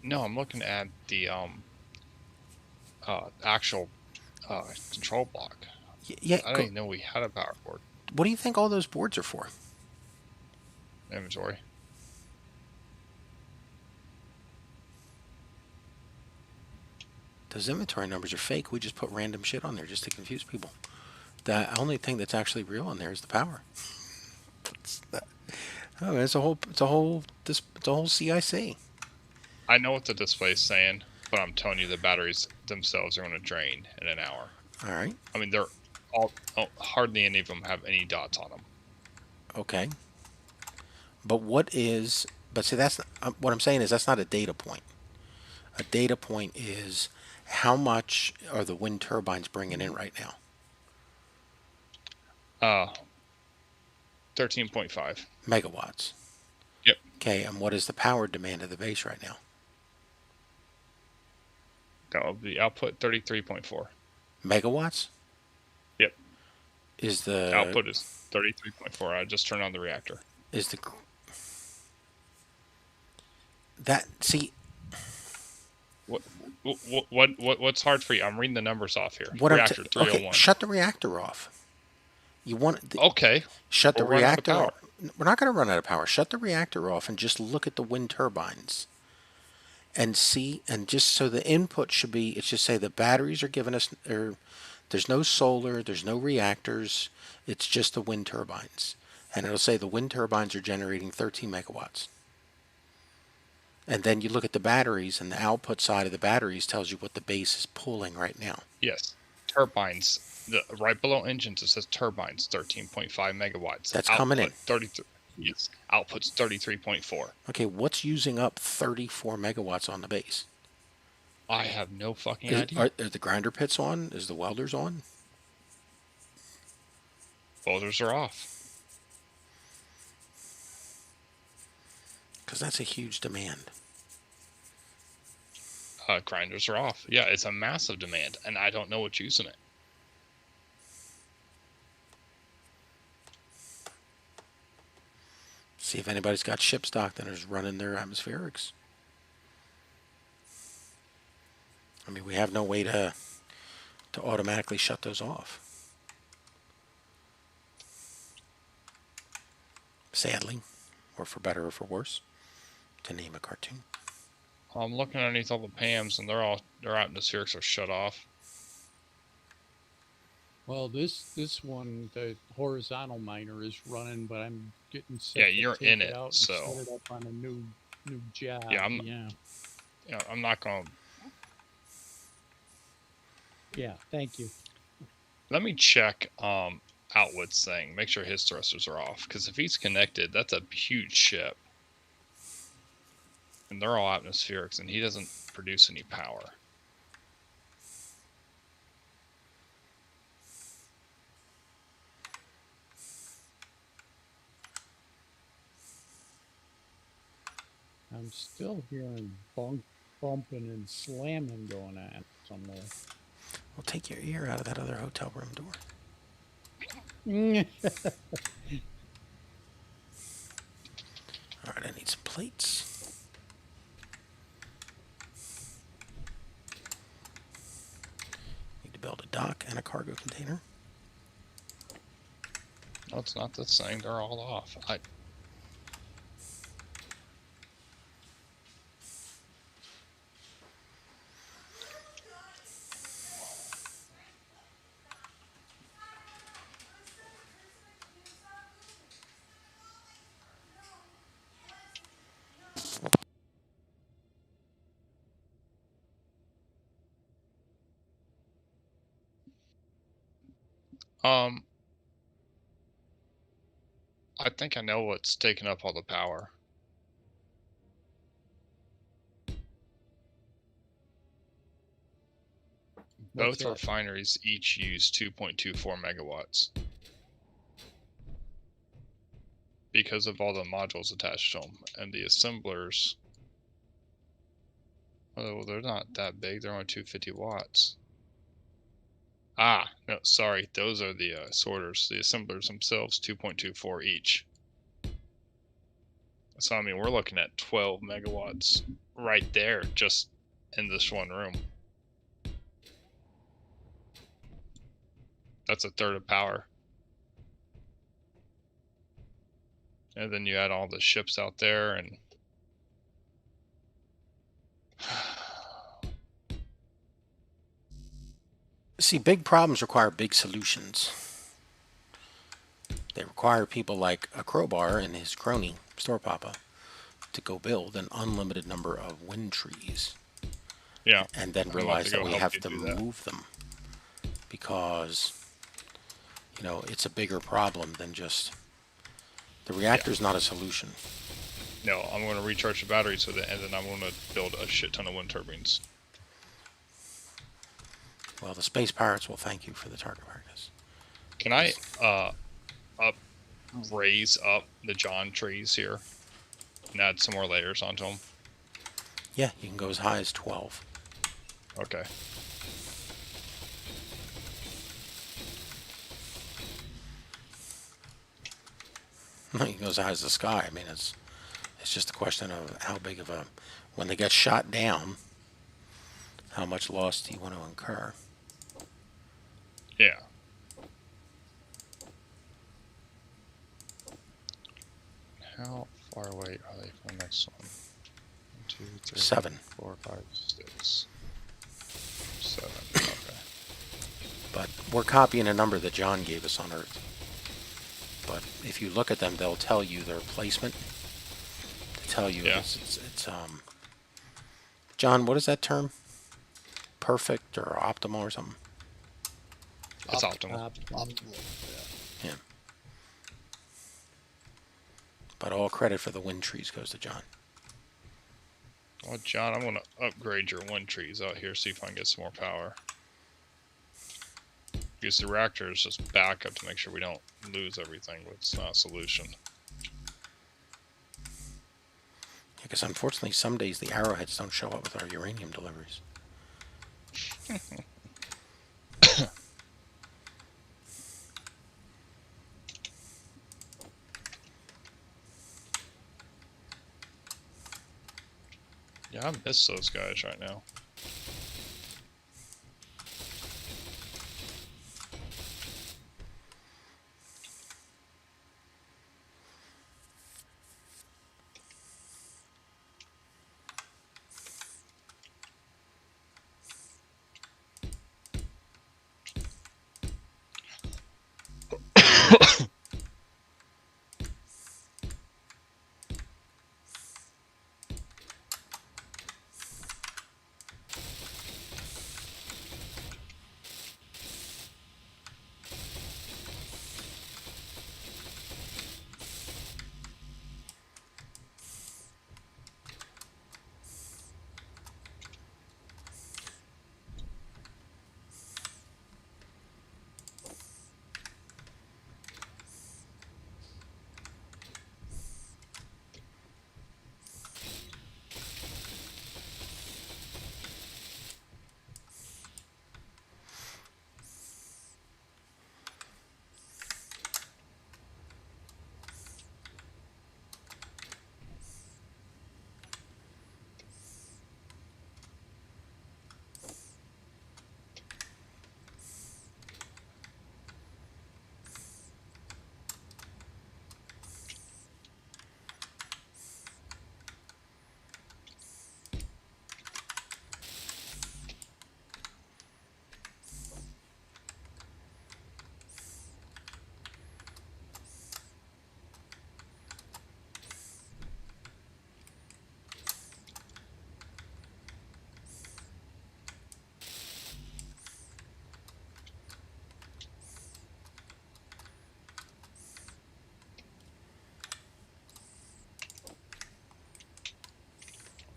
No, I'm looking at the actual control block. Yeah. I didn't even know we had a power board. What do you think all those boards are for? Inventory. Those inventory numbers are fake. We just put random shit on there just to confuse people. The only thing that's actually real on there is the power. It's a whole CIC. I know what the display's saying, but I'm telling you the batteries themselves are going to drain in an hour. All right. I mean, they're all hardly any of them have any dots on them. Okay. But see, that's what I'm saying is that's not a data point. A data point is how much are the wind turbines bringing in right now? 13.5 megawatts. Yep. Okay, and what is the power demand of the base right now? The output 33.4 megawatts. Yep. Is the output is 33.4. I just turned on the reactor. Is the that see? What's hard for you? I'm reading the numbers off here. What reactor 301. Okay, shut the reactor off. You want okay? Shut the reactor off. We're not going to run out of power. Shut the reactor off and just look at the wind turbines. And see, and just so the input should be, it's just say the batteries are giving us, there's no solar, there's no reactors, it's just the wind turbines. And it'll say the wind turbines are generating 13 megawatts. And then you look at the batteries, and the output side of the batteries tells you what the base is pulling right now. Yes, turbines. Right below engines, it says turbines, 13.5 megawatts. That's coming in. 33. Yes, output's 33.4. Okay, what's using up 34 megawatts on the base? I have no fucking idea. Are the grinder pits on? Is the welders on? Welders are off. Because that's a huge demand. Grinders are off. Yeah, it's a massive demand, and I don't know what's using it. See if anybody's got ship stock that is running their atmospherics. I mean, we have no way to automatically shut those off. Sadly, or for better or for worse, to name a cartoon. I'm looking underneath all the PAMs, and their atmospherics are shut off. Well, this one, the horizontal miner is running, but I'm getting set. Yeah, you're in it, out so and set it up on a new job. Yeah, I'm not going. Yeah, thank you. Let me check Outwood's thing. Make sure his thrusters are off, because if he's connected, that's a huge ship, and they're all atmospherics, and he doesn't produce any power. I'm still hearing bumping and slamming going on somewhere. Well, take your ear out of that other hotel room door. All right, I need some plates. Need to build a dock and a cargo container. No, it's not this thing. They're all off. I think I know what's taking up all the power. Both refineries each use 2.24 megawatts because of all the modules attached to them, and the assemblers. Oh, they're not that big. They're only 250 watts. Ah, no, sorry. Those are the sorters. The assemblers themselves, 2.24 each. So, I mean, we're looking at 12 megawatts right there, just in this one room. That's a third of power. And then you add all the ships out there and See, big problems require big solutions. They require people like a Crowbar and his crony, Store Papa, to go build an unlimited number of wind trees. yeah. And then I'm about realize to that go we help have you to do that. move them. Because, you know, it's a bigger problem than just... The reactor's not a solution. No, I'm going to recharge the batteries with it, and then I'm going to build a shit ton of wind turbines. Well, the Space Pirates will thank you for the target practice. Can I raise up the John trees here and add some more layers onto them? Yeah, you can go as high as 12. Okay. You can go as high as the sky. I mean, it's just a question of how big of a... When they get shot down, how much loss do you want to incur? Yeah. How far away are they from the next one? 1, 2, 3, 7. 4, 5, 6, 7. Okay. But we're copying a number that John gave us on Earth. But if you look at them, they'll tell you their placement. They tell you Yeah. it's John, what is that term? Perfect or optimal or something? It's optimal. Optimal. Yeah. Yeah. But all credit for the wind trees goes to John. Well, John, I'm going to upgrade your wind trees out here, see if I can get some more power. Because the reactor is just backup to make sure we don't lose everything, but it's not a solution. Because unfortunately, some days the arrowheads don't show up with our uranium deliveries. Yeah, I miss those guys right now.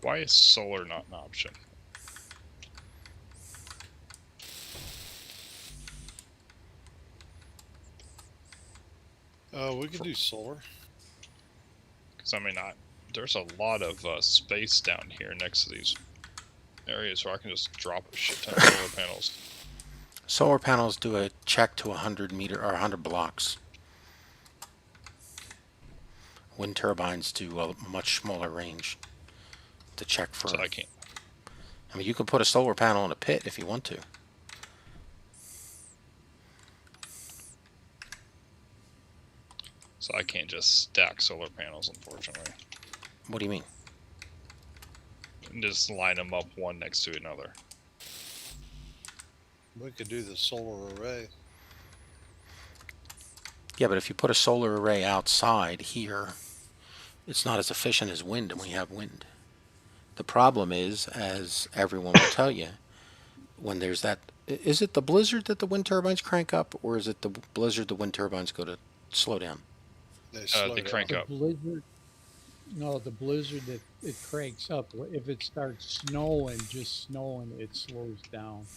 Why is solar not an option? We could do solar. Because, I mean, there's a lot of space down here next to these areas where I can just drop a shit ton of solar panels. Solar panels do a check to 100 meter or 100 blocks. Wind turbines do a much smaller range to check for. So I can't. I mean, you can put a solar panel in a pit if you want to. So I can't just stack solar panels, unfortunately. What do you mean? And just line them up one next to another. We could do the solar array. Yeah, but if you put a solar array outside here, it's not as efficient as wind, and we have wind. The problem is, as everyone will tell you, when there's that... Is it the blizzard that the wind turbines crank up, or is it the blizzard the wind turbines go to slow down? They crank up. Blizzard. No, the blizzard that it cranks up. If it starts snowing, just snowing, it slows down.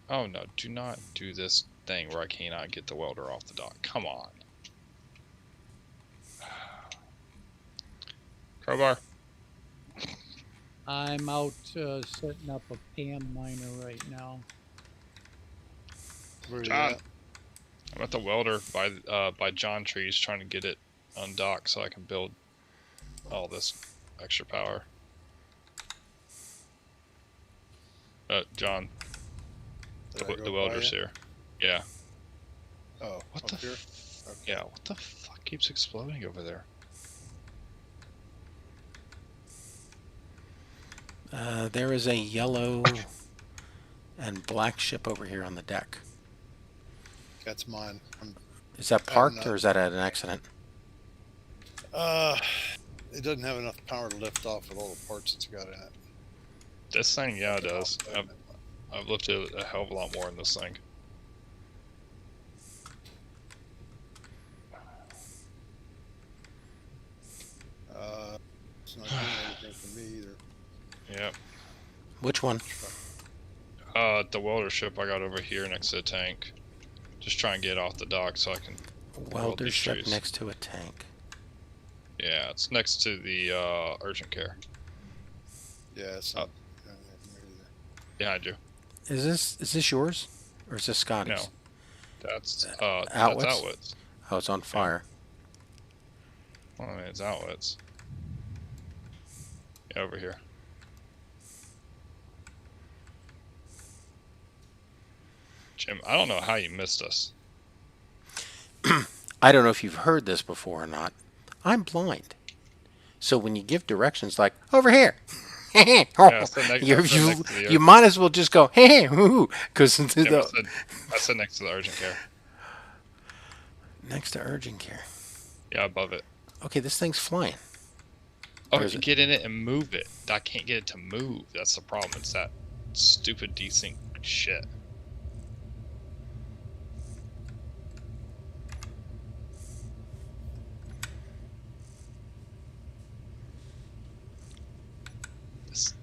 Oh no, do not do this thing where I cannot get the welder off the dock. Come on. Crowbar. I'm out setting up a PAM miner right now. Where you John. at? I'm at the welder by John Trees trying to get it undocked so I can build all this extra power. John, Did I go the by welder's you? here. Yeah. Oh, What up the? here? Yeah. What the fuck keeps exploding over there? There is a yellow and black ship over here on the deck. That's mine. Is that parked, or is that at an accident? It doesn't have enough power to lift off with all the parts it's got in it. This thing, yeah, it does. I've lifted a hell of a lot more in this thing. It's not doing anything for me either. Yep. Which one? The welder ship I got over here next to the tank. Just try and get off the dock so I can weld Welder these ship trees. next to a tank. Yeah, it's next to the urgent care. Yeah, it's not doing anything for me either. Behind you. Is this yours, or is this Scotty's? No. That's outlets? That's outlets. Oh, it's on fire. Well, I mean, it's outlets. Yeah, over here. Jim, I don't know how you missed us. I don't know if you've heard this before or not. I'm blind. So when you give directions like, over here, Yeah, I said next to the you might as well just go, because Jim, I said next to the urgent care. next to urgent care. Yeah, above it. Okay, this thing's flying. Oh, Where is you it? get in it and move it. I can't get it to move. That's the problem. It's that stupid desync shit.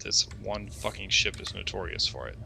This one fucking ship is notorious for it.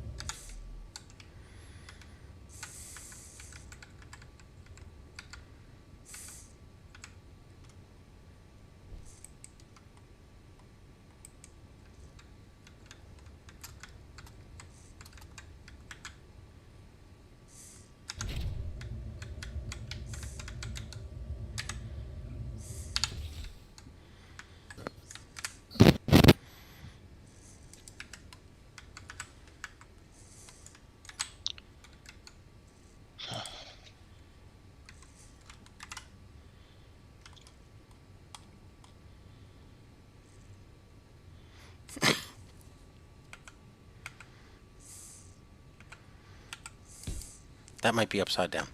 That might be upside down.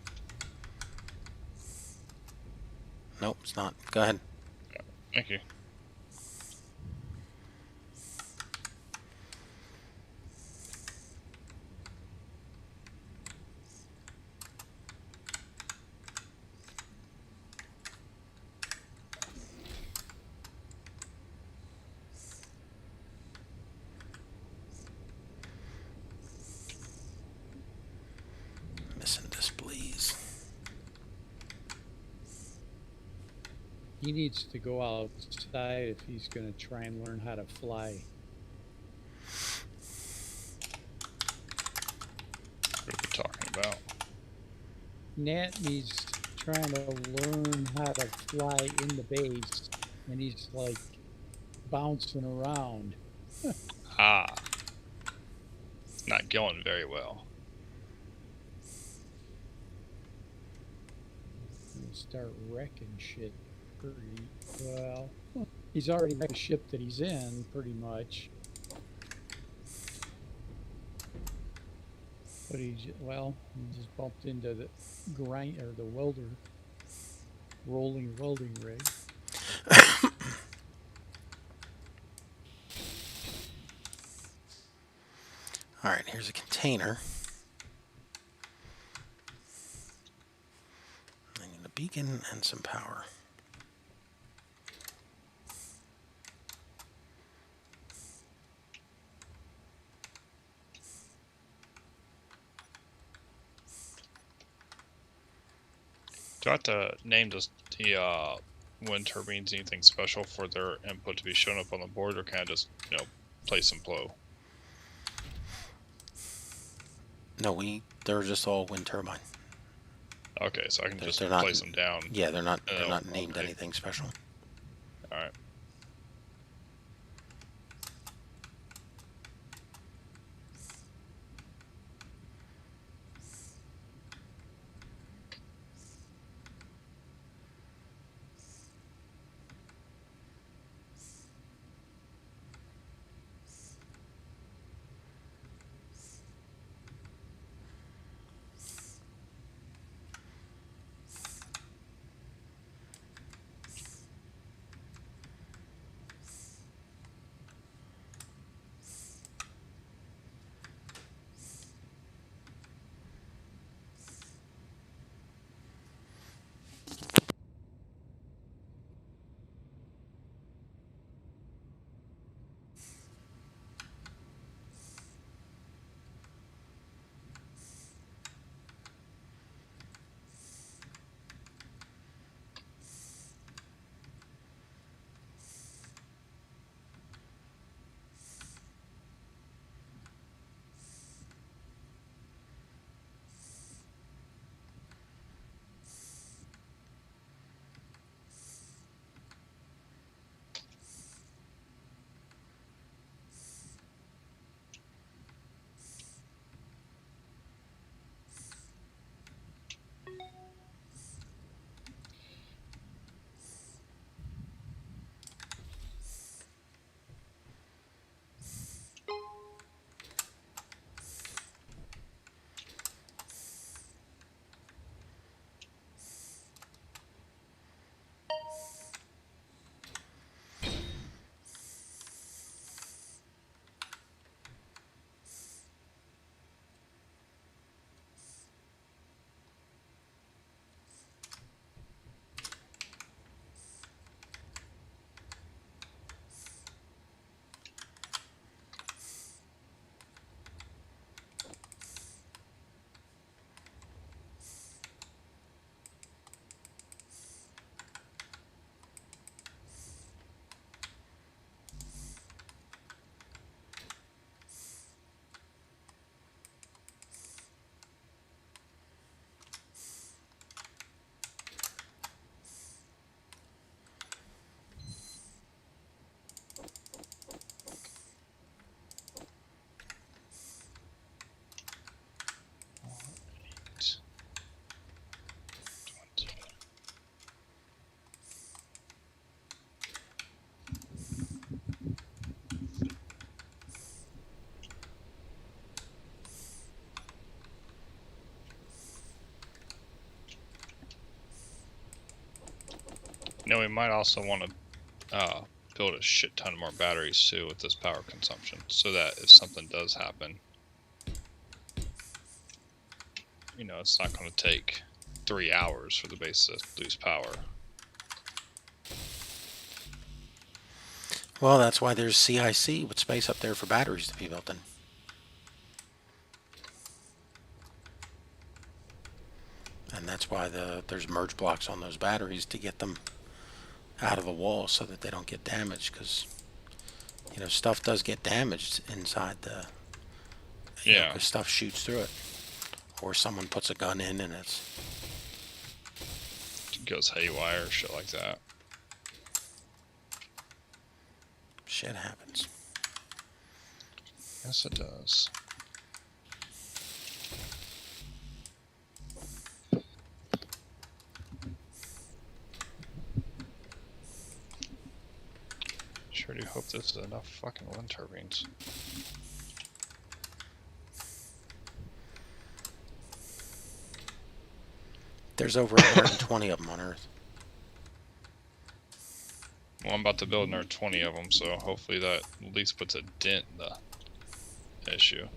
Nope, it's not. Go ahead. Thank you. Missing this, please. He needs to go outside if he's going to try and learn how to fly. What are we talking about? Nat needs trying to learn how to fly in the base, and he's like bouncing around. Ah. It's not going very well. start wrecking shit pretty well. He's already wrecked the ship that he's in, pretty much. But he just bumped into the grind or the rolling welding rig. All right, here's a container. I need a beacon and some power. Do I have to name the wind turbines anything special for their input to be shown up on the board, or can I just, place and flow? No, they're just all wind turbine. Okay, so I can just They're not, place them down. Yeah, they're not named okay. anything special. All right. We might also want to build a shit ton more batteries too with this power consumption, so that if something does happen, it's not going to take 3 hours for the base to lose power. Well, that's why there's CIC with space up there for batteries to be built in. And that's why there's merge blocks on those batteries to get them out of the wall so that they don't get damaged, because stuff does get damaged inside the because stuff shoots through it, or someone puts a gun in and it goes haywire, shit like that. Shit happens. Yes, it does. Just enough fucking wind turbines. There's over 120 of them on Earth. Well, I'm about to build another 20 of them, so hopefully that at least puts a dent in the issue.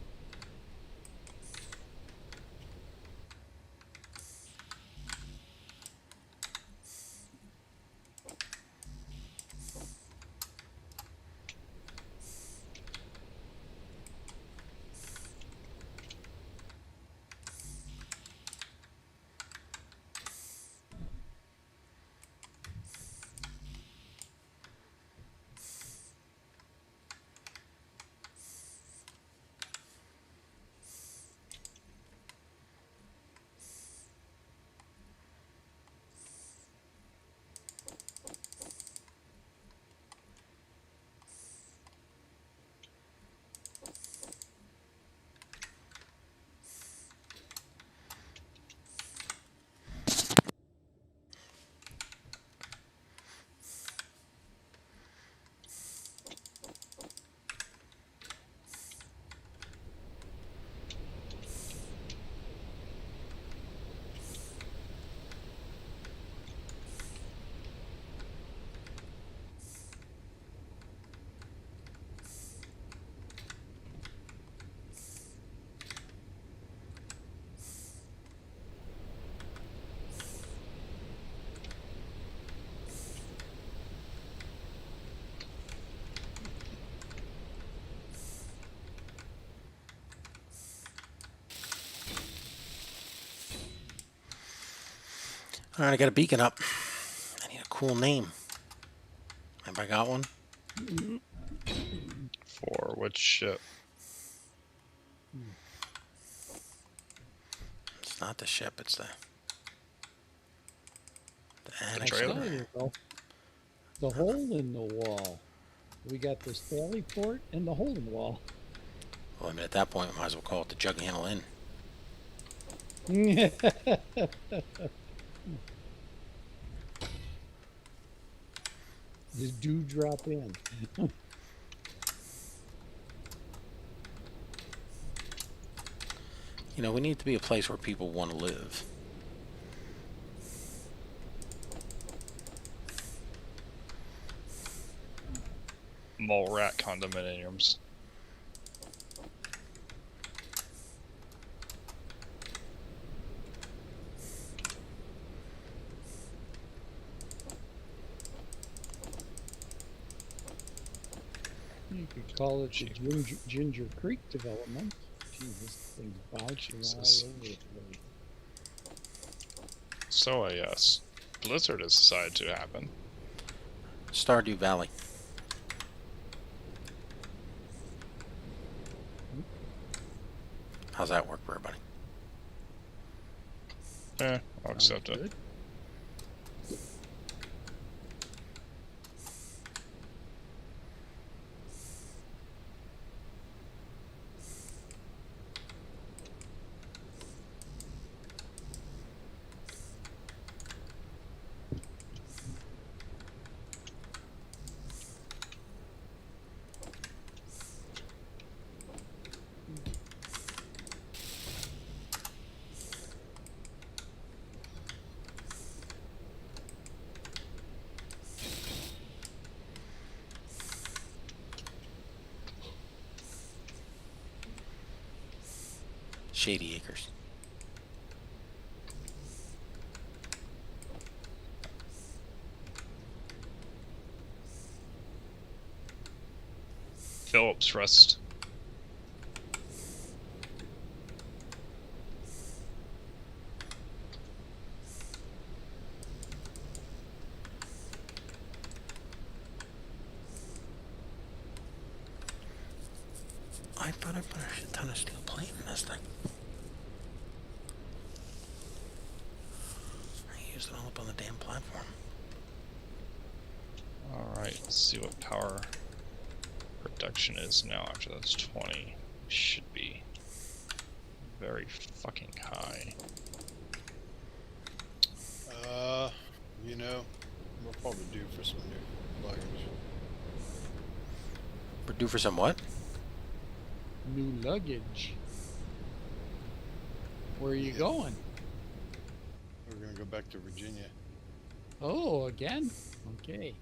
Alright, I got a beacon up. I need a cool name. Have I got one? For which ship? It's not the ship, it's the The annex. trailer? There you go. The hole in the wall. We got the Sally port and the hole in the wall. Well, I mean, at that point, we might as well call it the Jug Handle Inn. Just do drop in. You know, we need to be a place where people want to live. Mole rat condominiums. You could call it the Ginger Creek development. Jesus, things bouncing Jesus. all over the place. So yes, blizzard has decided to happen. Stardew Valley. How's that work for everybody? I'll accept it. Good. Shady Acres. Phillips Rest. I thought I put a shit ton of steel plate in this thing. I used it all up on the damn platform. Alright, let's see what power production is now after that's 20. Should be very fucking high. You know, we're probably due for some new luggage. Due for some what? New luggage. Where are you going? We're gonna go back to Virginia. Oh, again? Okay.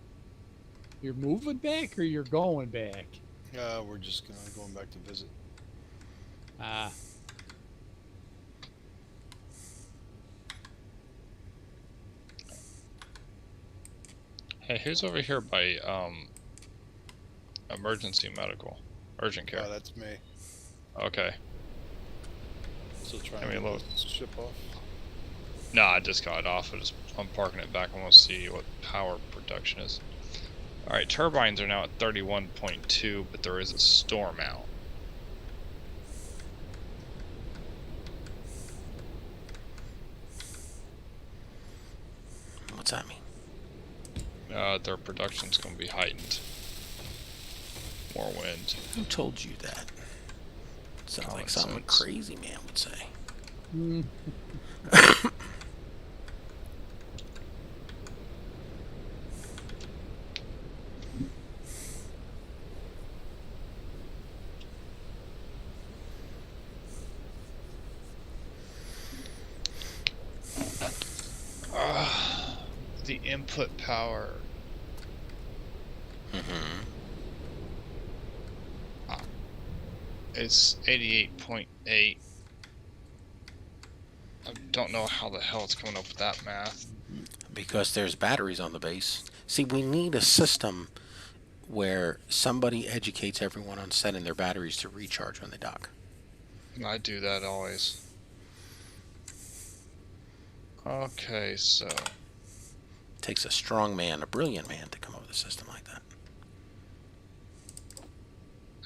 You're moving back or you're going back? We're just going back to visit. Ah. Hey, who's over here by emergency medical, urgent care? Oh, that's me. Okay. Still trying I mean, to look. get this ship off. No, I just got it off. I'm parking it back. I want to see what power production is. All right, turbines are now at 31.2, but there is a storm out. What's that mean? Their production's going to be heightened. More wind. Who told you that? Sounds like Common something a sense. crazy man would say. The input power. Mm-hmm. It's 88.8. I don't know how the hell it's coming up with that math. Because there's batteries on the base. See, we need a system where somebody educates everyone on setting their batteries to recharge when they dock. I do that always. Okay, so Takes a strong man, a brilliant man, to come up with a system like that.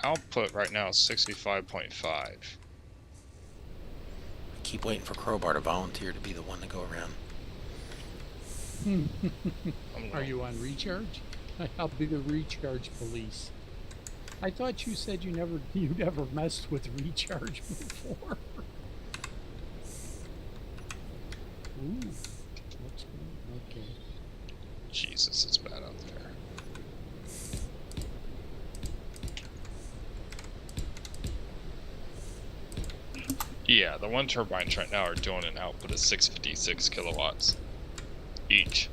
output right now is 65.5. Keep waiting for Crowbar to volunteer to be the one to go around. Are you on recharge? I'll be the recharge police. I thought you said you'd never messed with recharge before. Ooh, looks good. Okay. Jesus, it's bad out there. Yeah, the one turbines right now are doing an output of 656 kilowatts each.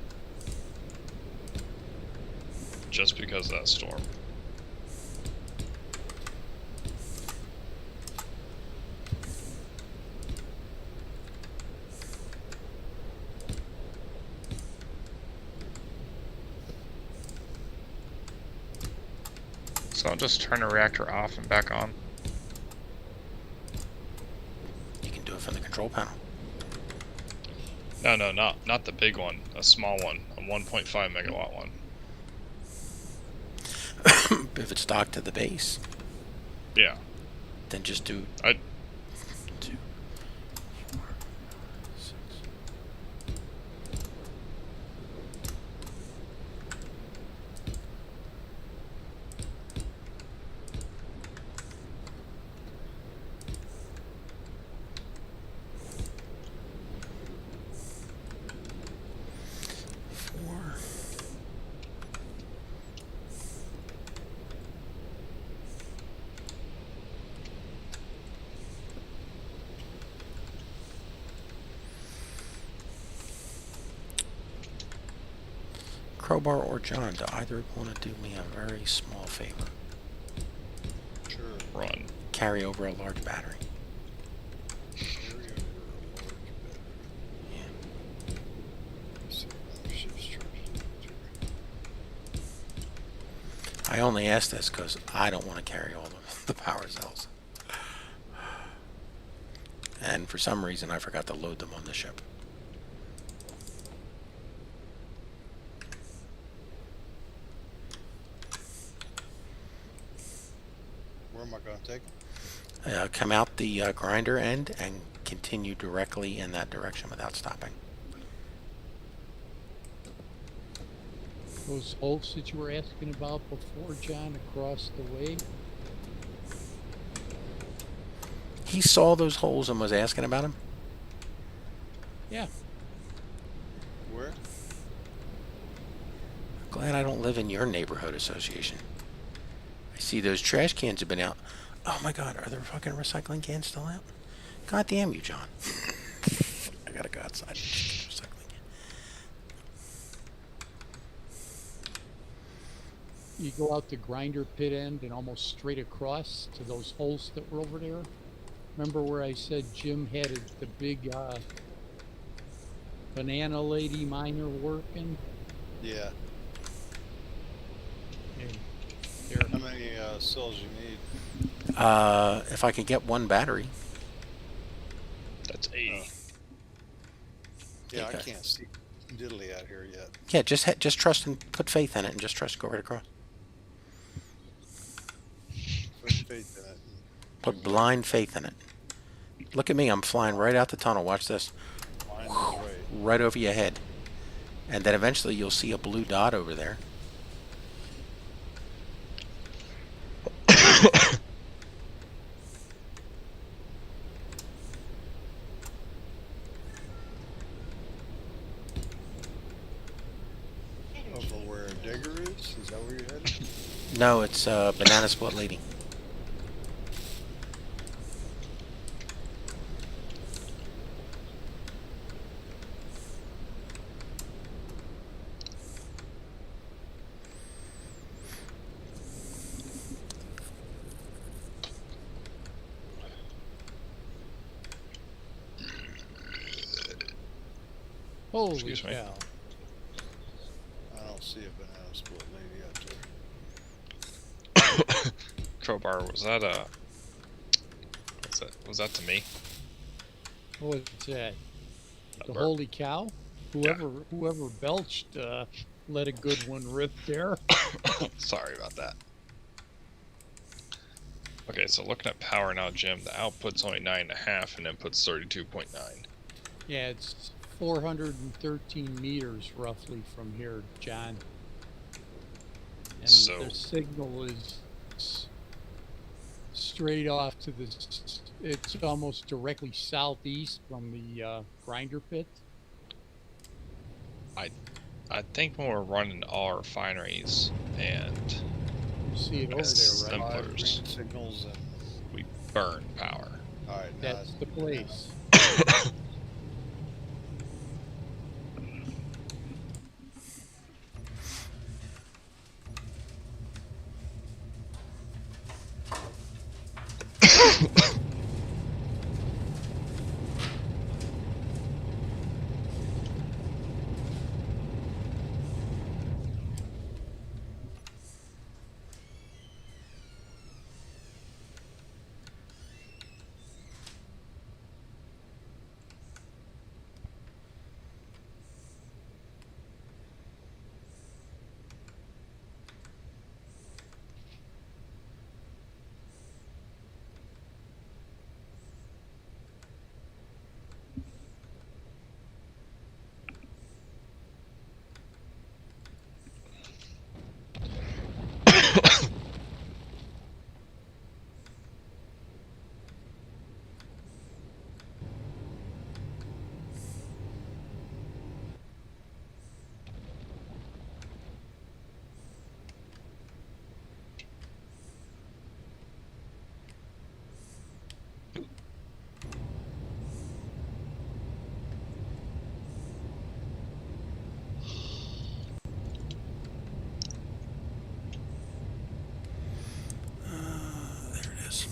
Just because of that storm. So I'll just turn the reactor off and back on. You can do it from the control panel. No, not the big one. A small one, a 1.5 megawatt one. If it's docked to the base, Yeah. then just do I 2, 4, 6. Crowbar or John, do either want to do me a very small favor? Sure. run. Carry over a large battery. Carry over a large battery. Yeah. Let's see what our ship's charging. I only ask this because I don't want to carry all the power cells. And for some reason, I forgot to load them on the ship. Where am I going to take them? Come out the grinder end and continue directly in that direction without stopping. Those holes that you were asking about before, John, across the way. He saw those holes and was asking about them? Yeah. Glad I don't live in your neighborhood association. I See, those trash cans have been out. Oh my God, are there fucking recycling cans still out? God damn you, John. I gotta go outside and check the recycling can. You go out the grinder pit end and almost straight across to those holes that were over there. Remember where I said Jim had the big banana lady miner working? Yeah. Okay. There. How many cells you need? If I could get one battery. That's 80. Yeah, Okay. I can't see diddly out here yet. Yeah, just trust and put faith in it, and just trust to go right across. Put faith in it. Put blind faith in it. Look at me, I'm flying right out the tunnel. Watch this. Mine is right. Right over your head. And then eventually you'll see a blue dot over there. Over where Digger is? Is that where you're headed? No, it's Banana Split Lady. Holy Excuse me. cow. I don't see a banana split lady out there. Crowbar, was that to me? What's that? That The burp. holy cow? Whoever belched let a good one rip there. Sorry about that. Okay, so looking at power now, Jim, the output's only 9.5 and input's 32.9. Yeah, it's 413 meters roughly from here, John. And So- the signal is straight off to the... It's almost directly southeast from the grinder pit. I think when we're running our refineries and You see it over Yes. there, right? 5 Templars. green signals and... we burn power. Alright, now That's the place. There it is.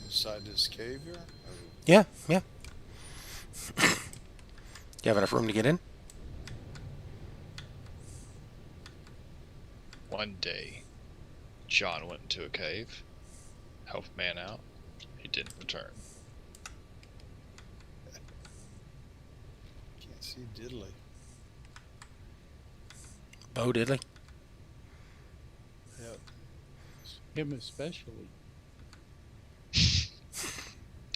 inside this cave here? Or... Yeah, yeah. You have enough room to get in? One day, John went into a cave, helped man out. He didn't return. Can't see diddly. Bo Diddley? Yep. Him especially.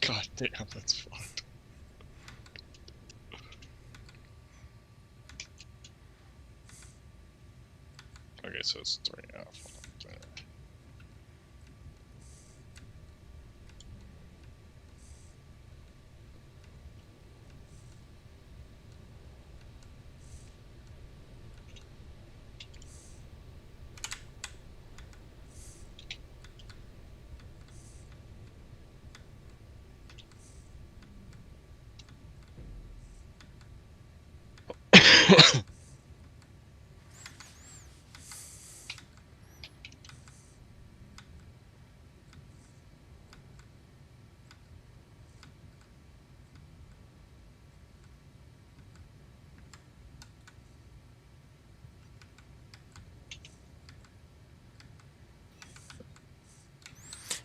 God damn, that's fucked. Okay, so it's 3.5.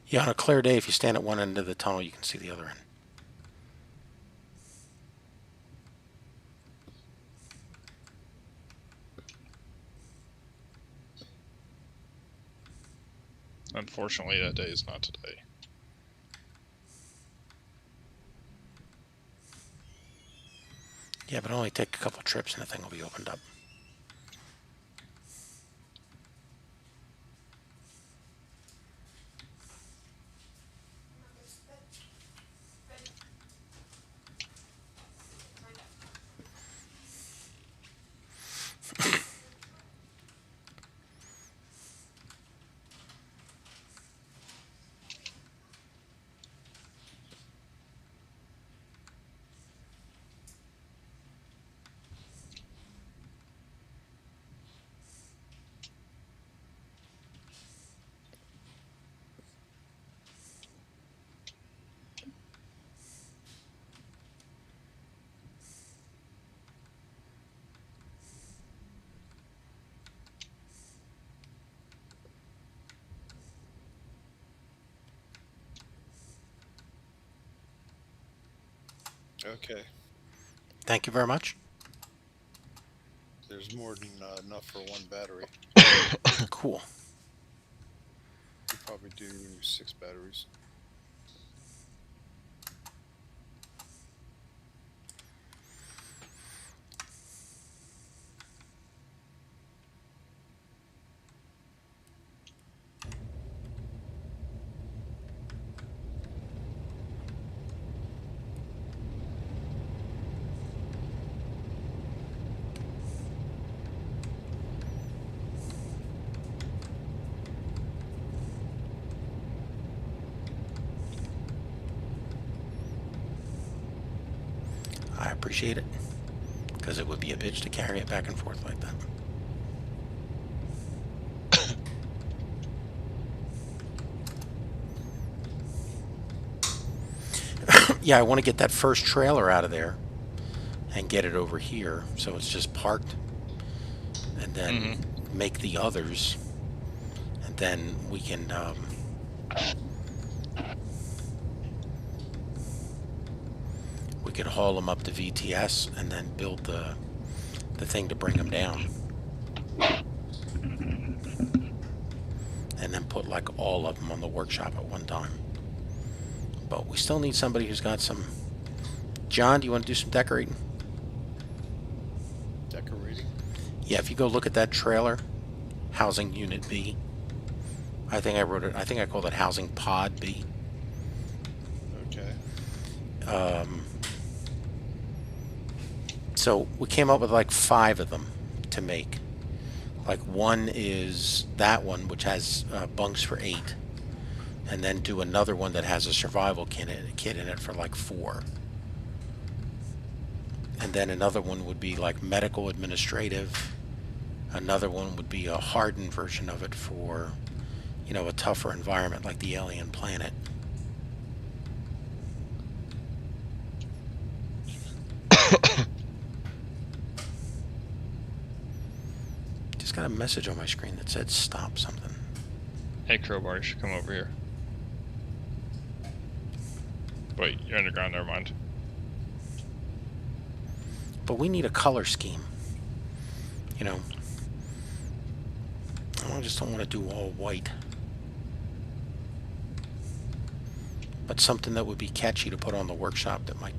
Yeah, on a clear day, if you stand at one end of the tunnel, you can see the other end. Unfortunately, that day is not today. Yeah, but only take a couple trips and the thing will be opened up. Okay. Thank you very much. There's more than enough for one battery. Cool. We'll probably do 6 batteries. I appreciate it, because it would be a bitch to carry it back and forth like that. Yeah, I want to get that first trailer out of there and get it over here so it's just parked, and then make the others, and then we can we could haul them up to VTS and then build the thing to bring them down, and then put like all of them on the workshop at one time. But we still need somebody who's got some... John, do you want to do some decorating? Decorating? Yeah, if you go look at that trailer, Housing Unit B. I think I wrote it, I think I called it Housing Pod B. Okay. So we came up with like 5 of them to make. Like one is that one, which has bunks for 8. And then do another one that has a survival kit in it for like 4. And then another one would be like medical administrative. Another one would be a hardened version of it for, you know, a tougher environment like the alien planet. Just got a message on my screen that said stop something. Hey, Crowbar, you should come over here. Wait, you're underground, never mind. But we need a color scheme. You know, I I just don't want to do all white. But something that would be catchy to put on the workshop that might...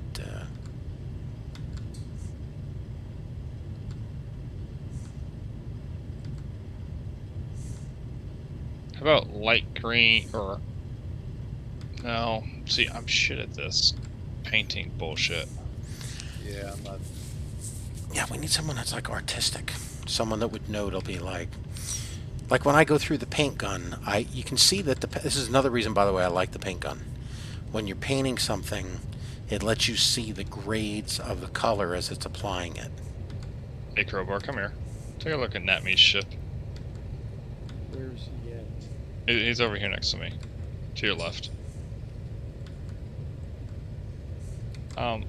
How about light green or... No. See, I'm shit at this painting bullshit. Yeah, I'm not. Yeah, we need someone that's like artistic. Someone that would know to be like when I go through the paint gun, you can see that this is another reason, by the way, I like the paint gun. When you're painting something, it lets you see the grades of the color as it's applying it. Hey, Crowbar, come here. Take a look at Natme's ship. Where's he at? He's over here next to me. To your left. I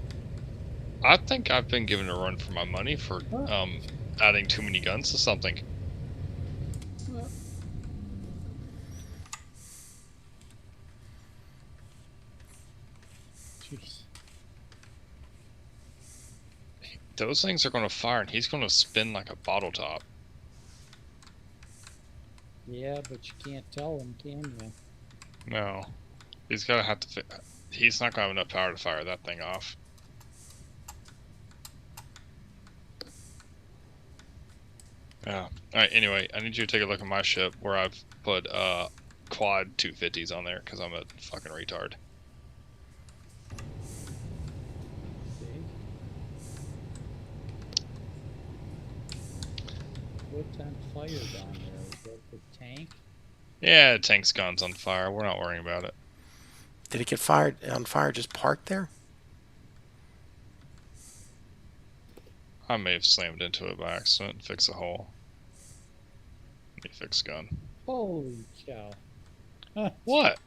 think I've been given a run for my money for adding too many guns to something. Jeez. Those things are going to fire, and he's going to spin like a bottle top. Yeah, but you can't tell him, can you? No. He's going to have to... He's not going to have enough power to fire that thing off. Yeah. Alright, anyway, I need you to take a look at my ship where I've put quad 250s on there because I'm a fucking retard. Okay. What's on fire down there? Is that the tank? Yeah, the tank's gun's on fire. We're not worrying about it. Did it get fired on fire just parked there? I may have slammed into it by accident and fixed a hole. Let me fix gun. Holy cow. What?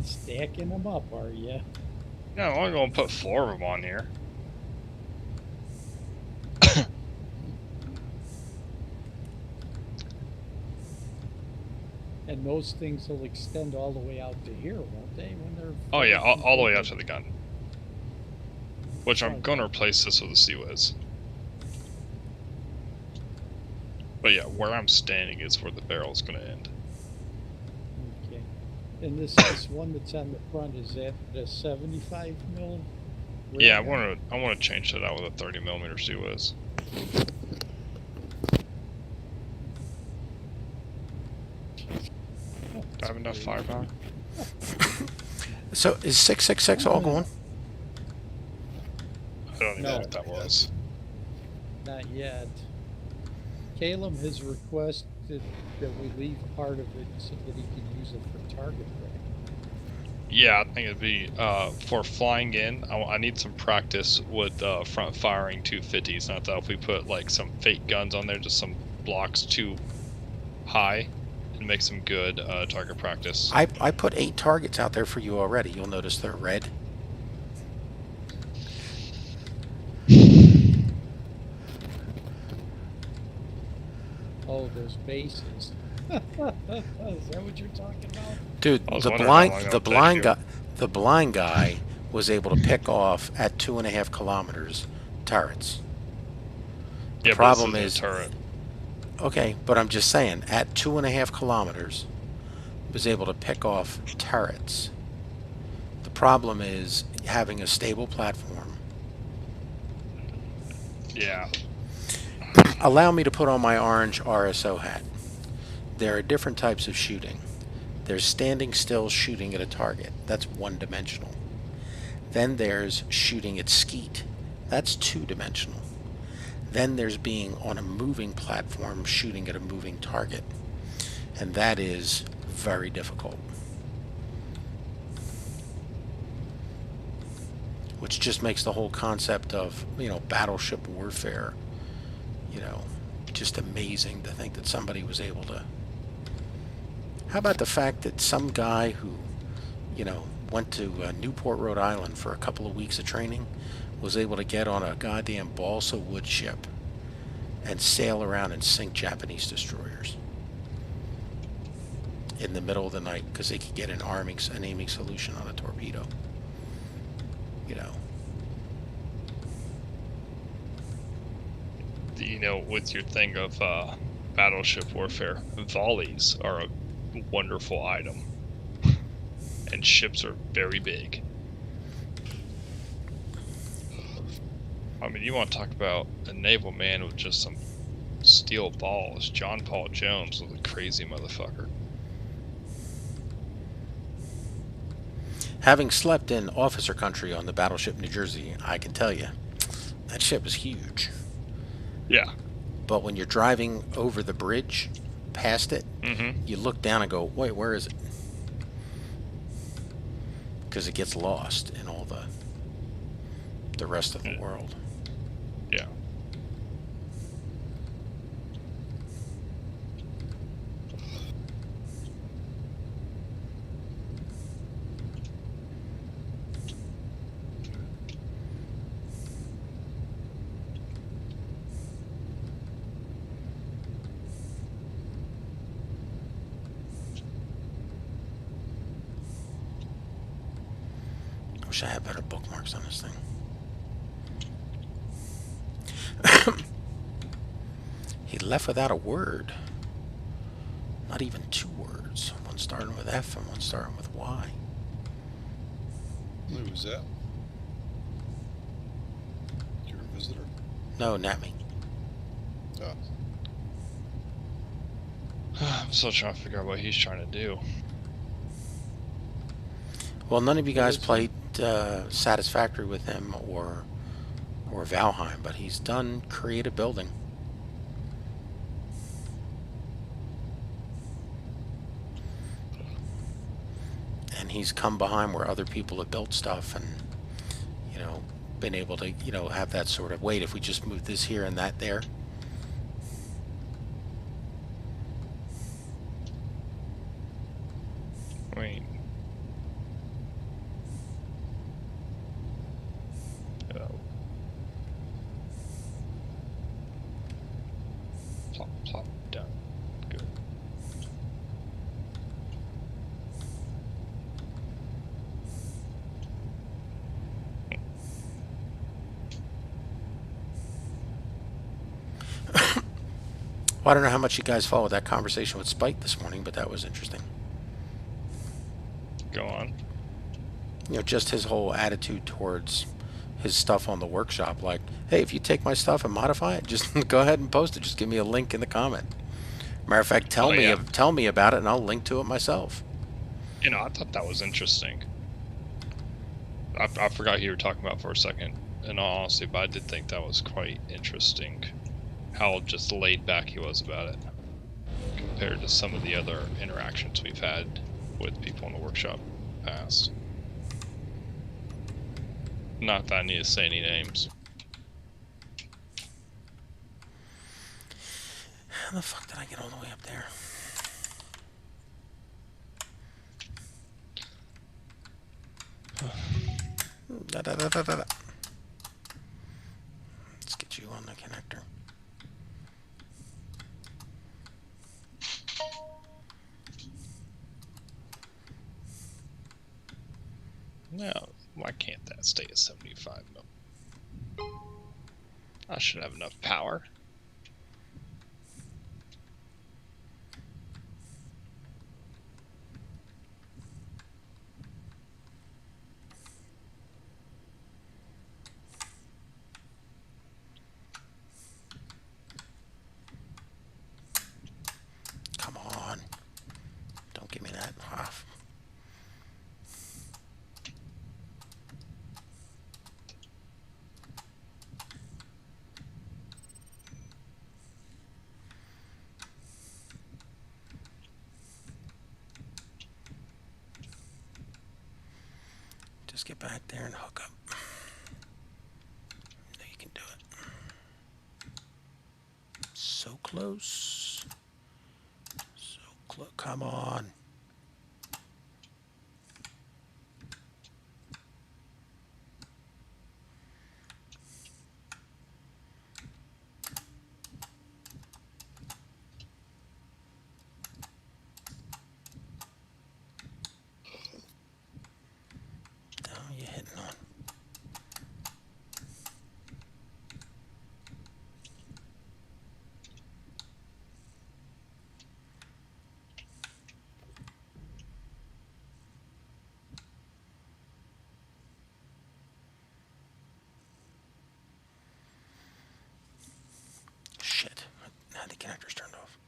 Stacking them up, are you? No, I'm going to put 4 of them on here. And those things will extend all the way out to here, won't they? When they're Oh yeah, fully all the way out completed? to the gun. Which I'm going to replace this with a Sea-Wiz. But yeah, where I'm standing is where the barrel's going to end. Okay. And this one that's on the front, is that the 75 mil? Yeah, I ray gun? want to change that out with a 30mm Sea-Wiz. Do I have enough firepower? So is 666 all going? I don't even know No. what that was. Not yet. Caleb has requested that we leave part of it so that he can use it for target practice. Yeah, I think it'd be for flying in. I need some practice with front firing 250s. Not that if we put like some fake guns on there, just some blocks too high, and make some good target practice. I put 8 targets out there for you already. You'll notice they're red. Oh, those bases. Is that what you're talking about? Dude, I was the wondering how long blind it the would take blind you. guy the blind guy was able to pick off at 2.5 kilometers turrets. Yeah, problem but this is- a turret. Okay, but I'm just saying, at 2.5 kilometers, was able to pick off turrets. The problem is having a stable platform. Yeah. Allow me to put on my orange RSO hat. There are different types of shooting. There's standing still shooting at a target. That's one-dimensional. Then there's shooting at skeet. That's two-dimensional. Then there's being on a moving platform shooting at a moving target. And that is very difficult. Which just makes the whole concept of, battleship warfare, just amazing to think that somebody was able to... How about the fact that some guy who, went to Newport, Rhode Island for a couple of weeks of training was able to get on a goddamn balsa wood ship and sail around and sink Japanese destroyers in the middle of the night because they could get an aiming solution on a torpedo. you know, with your thing of battleship warfare, volleys are a wonderful item, and ships are very big. I mean, you want to talk about a naval man with just some steel balls? John Paul Jones was a crazy motherfucker. Having slept in officer country on the battleship New Jersey, I can tell you, that ship is huge. Yeah. But when you're driving over the bridge, past it, Mm-hmm. you look down and go, wait, where is it? Because it gets lost in all the rest of the world. Yeah. I wish I had better bookmarks on this thing. He left without a word. Not even 2 words. One starting with F and one starting with Y. Who was that? Your visitor? No, not me. Oh. I'm still trying to figure out what he's trying to do. Well, none of you What guys is he? played Satisfactory with him or Valheim, but he's done creative building. And he's come behind where other people have built stuff and, you know, been able to, you know, have that sort of, wait, if we just move this here and that there. I mean, plop, plop, done. Good. Well, I don't know how much you guys followed that conversation with Spike this morning, but that was interesting. Go on. You know, just his whole attitude towards his stuff on the workshop. Like, hey, if you take my stuff and modify it, just go ahead and post it. Just give me a link in the comment. Matter of fact, tell me about it, and I'll link to it myself. You know, I thought that was interesting. I forgot who you were talking about for a second, in all honesty, but I did think that was quite interesting. How just laid back he was about it, compared to some of the other interactions we've had with people in the workshop past. Not that I need to say any names. How the fuck did I get all the way up there? Let's get you on the connector. No, why can't that stay at 75 mil? I should have enough power. Come on. Don't give me that off. Just get back there and hook up. No, you can do it. So close. So close. Come on. Down you hitting on. connector's turned off.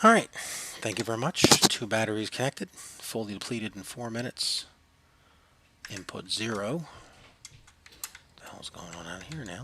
All right. Thank you very much. 2 batteries connected. Fully depleted in 4 minutes. Input 0. What the hell's going on out here now?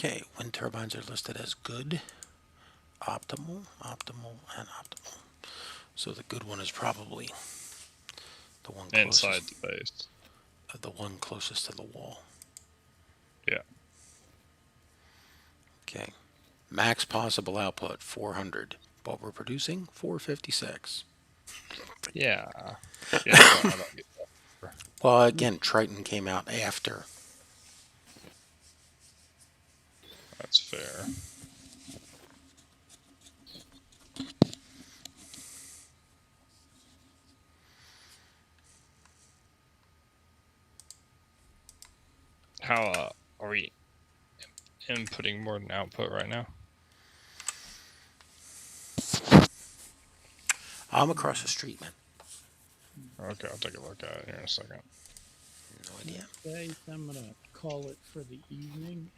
Okay, wind turbines are listed as good, optimal, optimal, and optimal. So the good one is probably the one closest. Inside the base. The one closest to the wall. Yeah. Okay. Max possible output 400. What we're producing 456. Yeah. Yeah. I don't get that. Well, again, Triton came out after. That's fair. How are we inputting more than output right now? I'm across the street, man. Okay, I'll take a look at it here in a second. No idea. Okay, I'm gonna call it for the evening.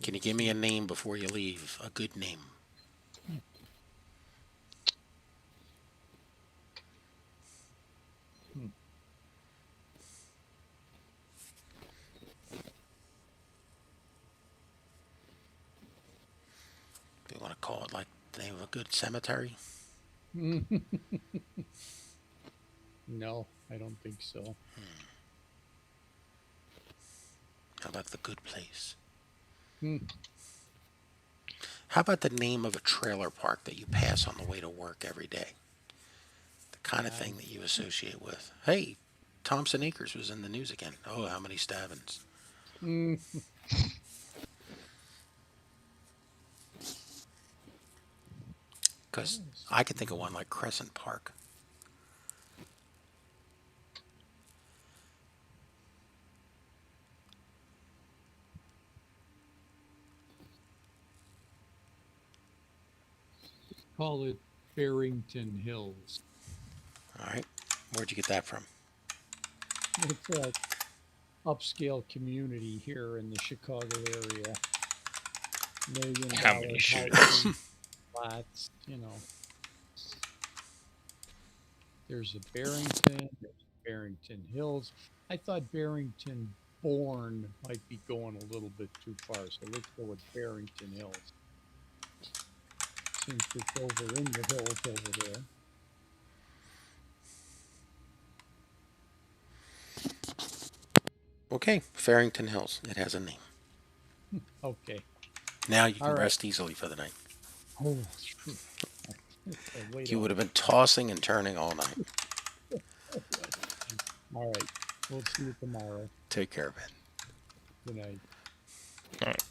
Can you give me a name before you leave? A good name. Do you want to call it like the name of a good cemetery? No, I don't think so. How about the good place? Hmm. How about the name of a trailer park that you pass on the way to work every day? The kind of thing that you associate with. Hey, Thompson Acres was in the news again. Oh, how many stabbings? Because I could think of one like Crescent Park. Call it Barrington Hills. All right. Where'd you get that from? It's a upscale community here in the Chicago area. How many $1 shooters? houses, flats, you know. There's a Barrington, there's Barrington Hills. I thought Barrington Bourne might be going a little bit too far, so let's go with Barrington Hills. Since it's over in the hills over there. Okay, Farrington Hills. It has a name. Okay. Now you can All right. rest easily for the night. Oh, You would have been tossing and turning all night. All right. We'll see you tomorrow. Take care, Ben. Good night. All right.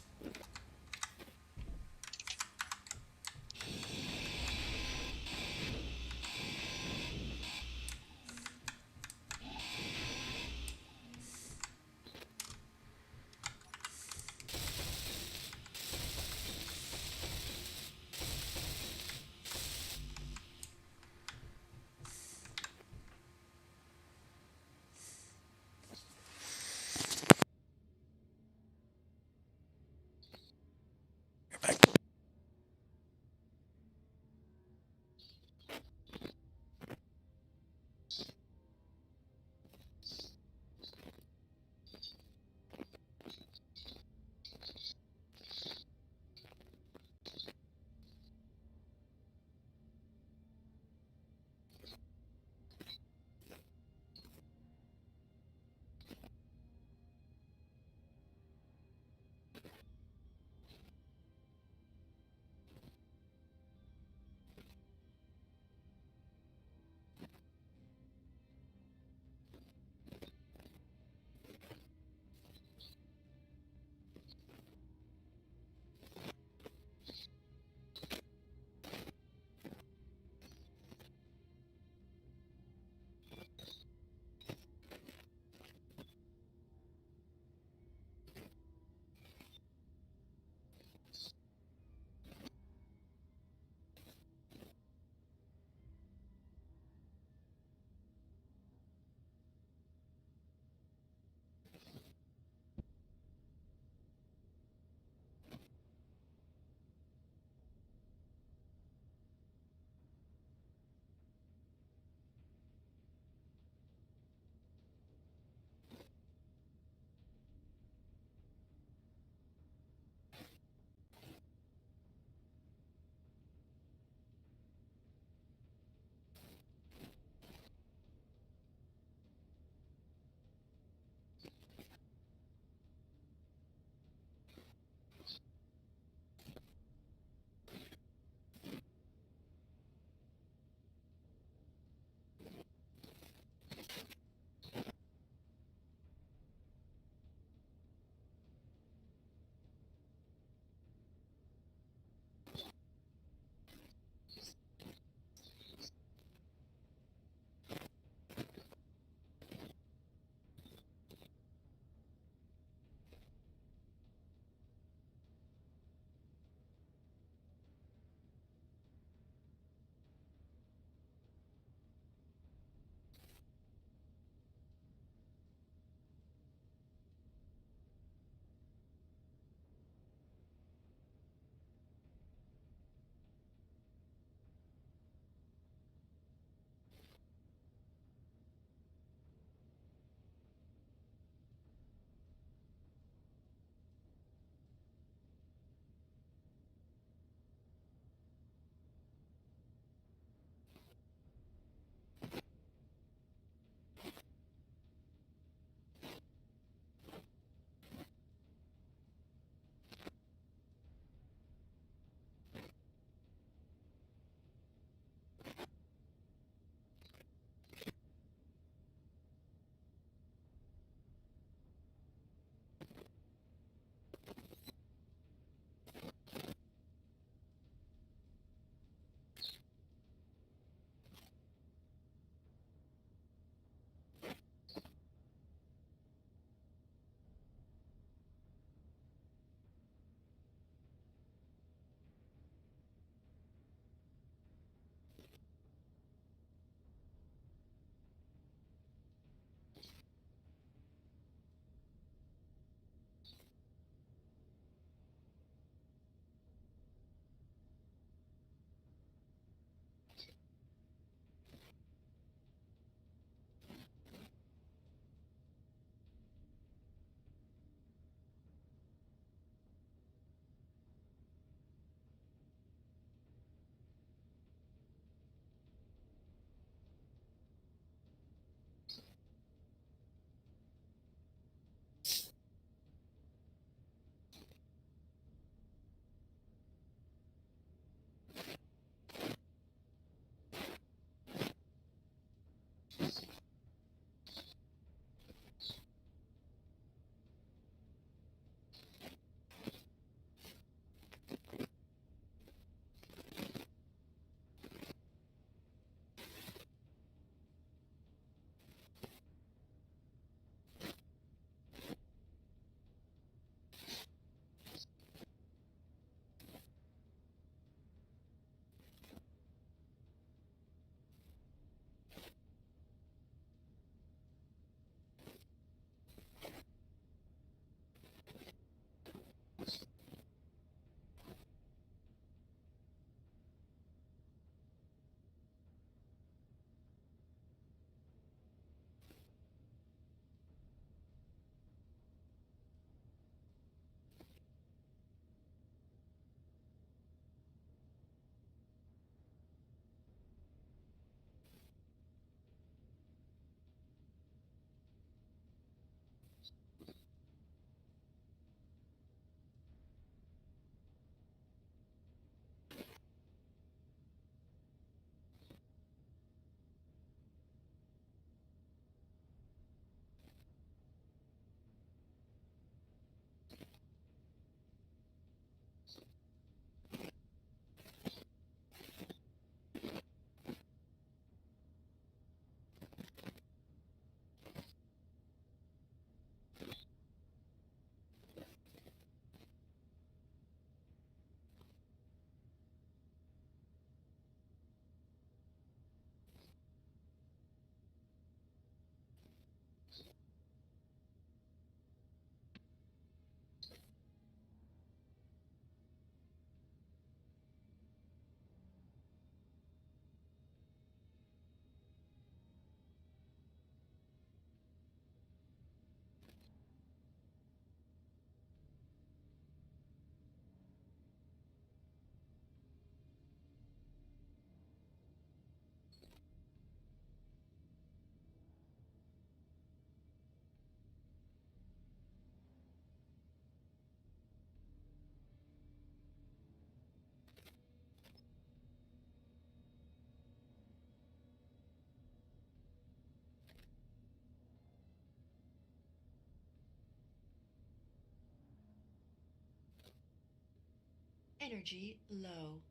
Energy low.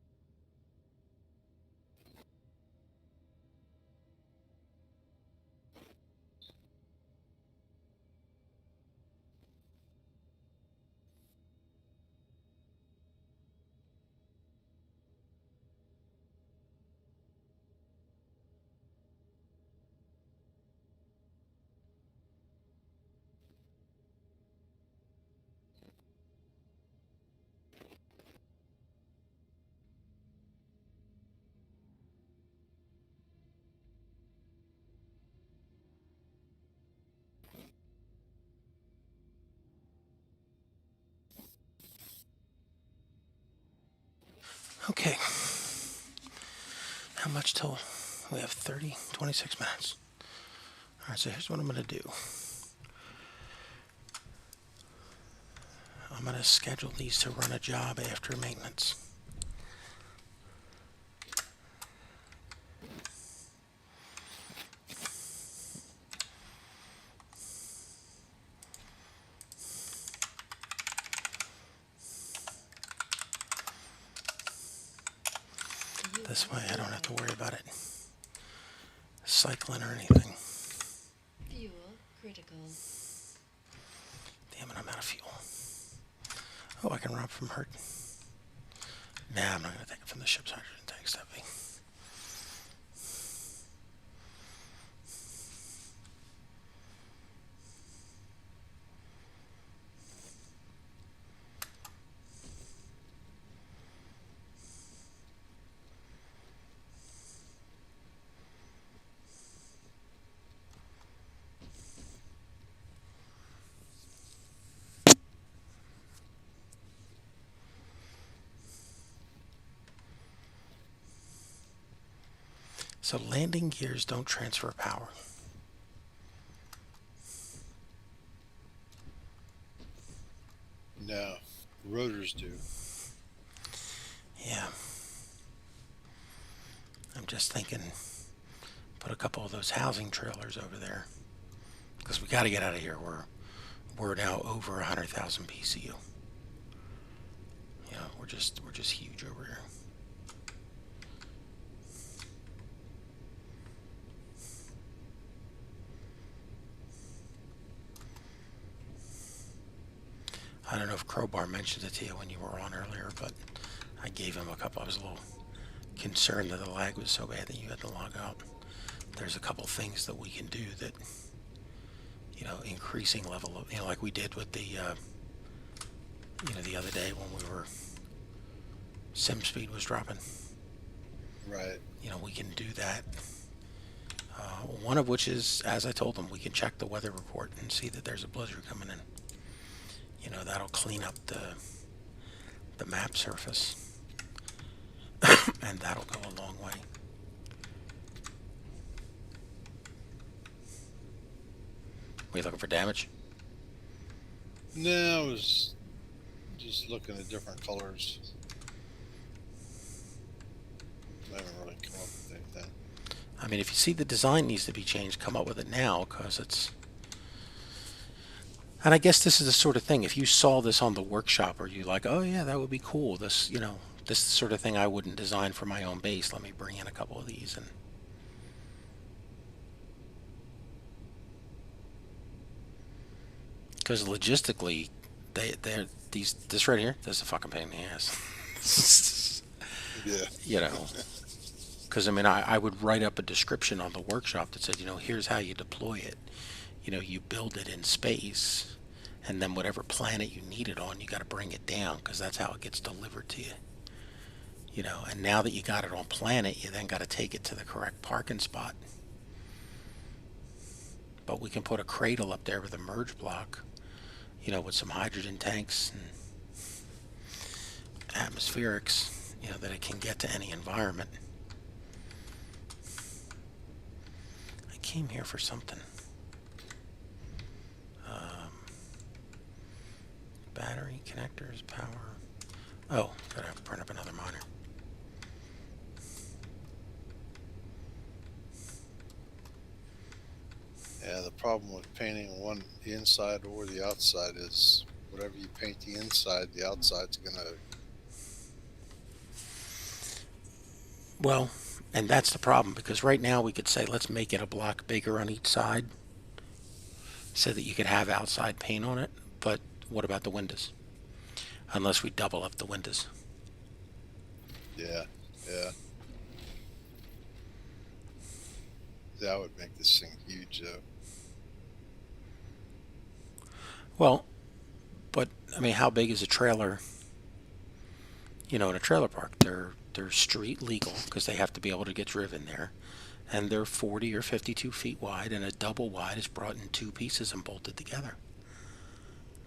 Okay. How much till we have 26 minutes? All right, so here's what I'm going to do. I'm going to schedule these to run a job after maintenance. This way I don't have to worry about it cycling or anything. Fuel critical. Damn it, I'm out of fuel. Oh, I can rob from Hurt. Nah, I'm not going to take it from the ship's hydrogen tanks, that way. So landing gears don't transfer power. No, rotors do. Yeah. I'm just thinking, put a couple of those housing trailers over there. Because we got to get out of here. We're now over 100,000 PCU. You know, we're just huge over here. I don't know if Crowbar mentioned it to you when you were on earlier, but I gave him a couple. I was a little concerned that the lag was so bad that you had to log out. There's a couple things that we can do that, you know, increasing level of, you know, like we did with the, you know, the other day when we were, sim speed was dropping. Right. You know, we can do that. One of which is, as I told them, we can check the weather report and see that there's a blizzard coming in. You know, that'll clean up the map surface. And that'll go a long way. Were you looking for damage? No, I was just looking at different colors. I haven't really come up with anything. I mean, if you see the design needs to be changed, come up with it now, because it's... And I guess this is the sort of thing, if you saw this on the workshop, or you like, oh yeah, that would be cool, this, you know, this is the sort of thing I wouldn't design for my own base. Let me bring in a couple of these and... Because logistically, they're this right here, this is a fucking pain in the ass. Yeah. You know, because I mean, I would write up a description on the workshop that said, you know, here's how you deploy it. You know, you build it in space, and then whatever planet you need it on, you got to bring it down, because that's how it gets delivered to you. You know, and now that you got it on planet, you then got to take it to the correct parking spot. But we can put a cradle up there with a merge block, you know, with some hydrogen tanks and atmospherics, you know, that it can get to any environment. I came here for something. Battery, connectors, power. Oh, gotta print up another monitor. Yeah, the problem with painting the inside or the outside is whatever you paint the inside, the outside's gonna Well, and that's the problem, because right now we could say let's make it a block bigger on each side so that you could have outside paint on it. But what about the windows? Unless we double up the windows. Yeah, yeah. That would make this thing huge, though. Well, but I mean, how big is a trailer? You know, in a trailer park, they're street legal because they have to be able to get driven there, and they're 40 or 52 feet wide, and a double wide is brought in two pieces and bolted together.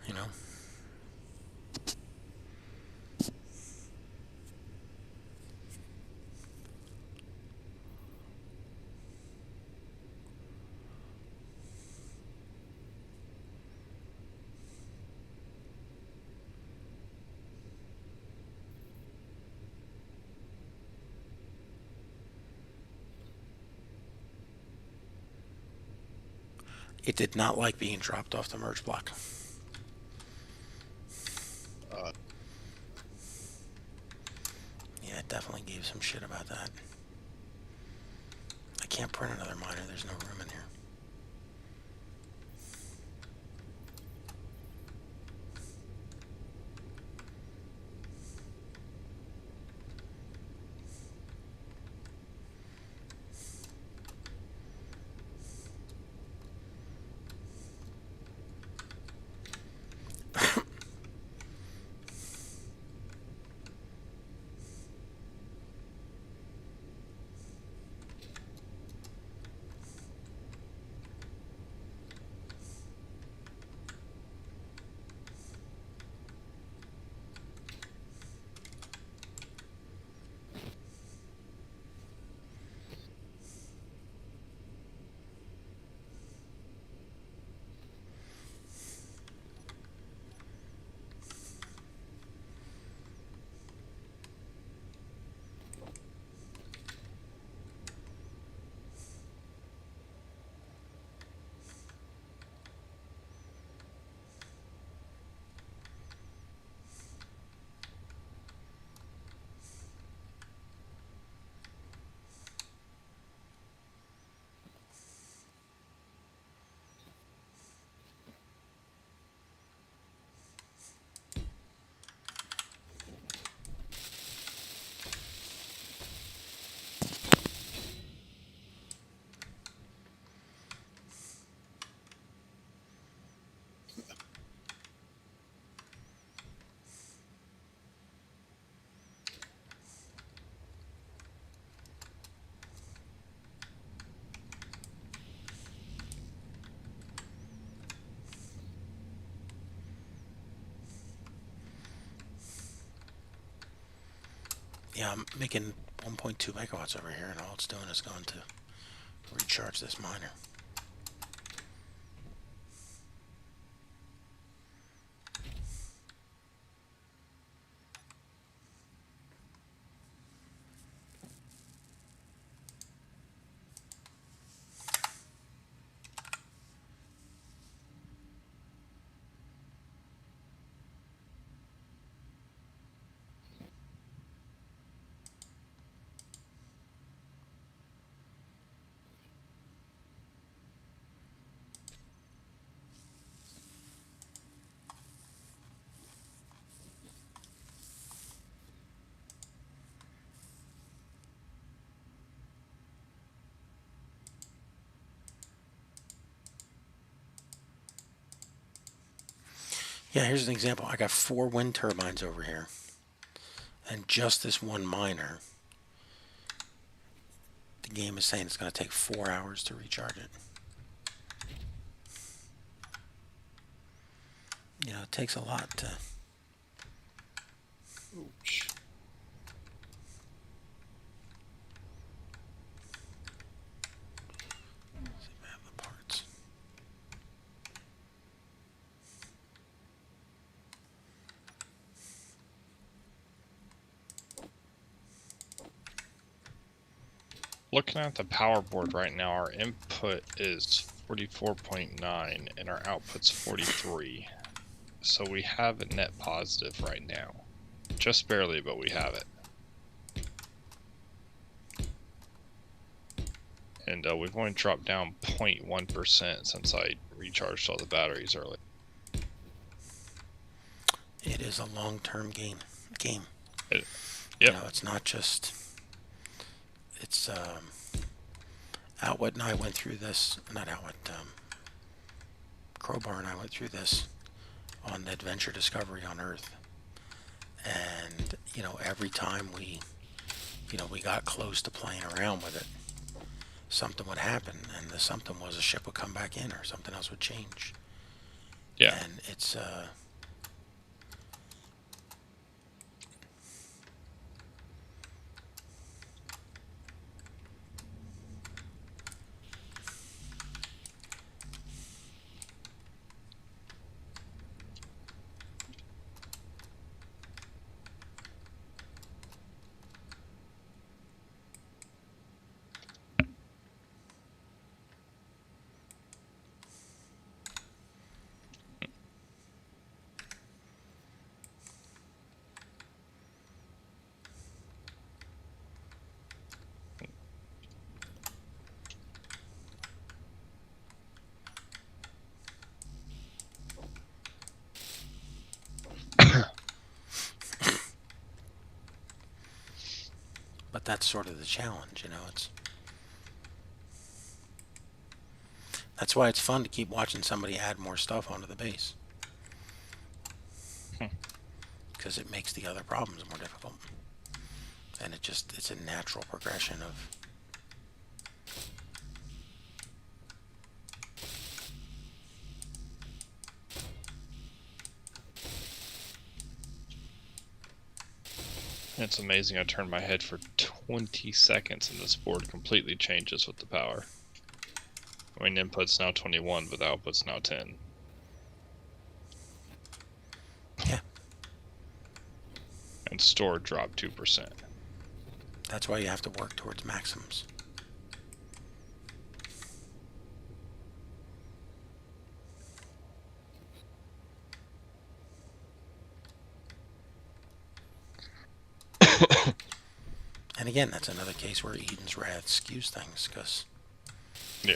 You know. It did not like being dropped off the merge block. Uh, Yeah, it definitely gave some shit about that. I can't print another miner. There's no room in here. Yeah, I'm making 1.2 megawatts over here, and all it's doing is going to recharge this miner. Yeah, here's an example. I got 4 wind turbines over here, and just this one miner. The game is saying it's going to take 4 hours to recharge it. You know, it takes a lot to... Ouch. See if I have the parts. Looking at the power board right now, our input is 44.9 and our output's 43. So we have a net positive right now. Just barely, but we have it. And we've only dropped down 0.1% since I recharged all the batteries early. It is a long-term game. Yep. You know, it's not just... It's... Outwit and I went through this... Not Outwit. Crowbar and I went through this on the Adventure Discovery on Earth. And, you know, every time we got close to playing around with it, something would happen, and the something was a ship would come back in or something else would change. Yeah. And it's but that's sort of the challenge, you know. That's why it's fun to keep watching somebody add more stuff onto the base. Because it makes the other problems more difficult. And it's a natural progression of... It's amazing. I turned my head for 20 seconds and this board completely changes with the power. I mean, input's now 21, but the output's now 10. Yeah. And store dropped 2%. That's why you have to work towards maximums. And again, that's another case where Edens Wraith skews things, because... Yeah.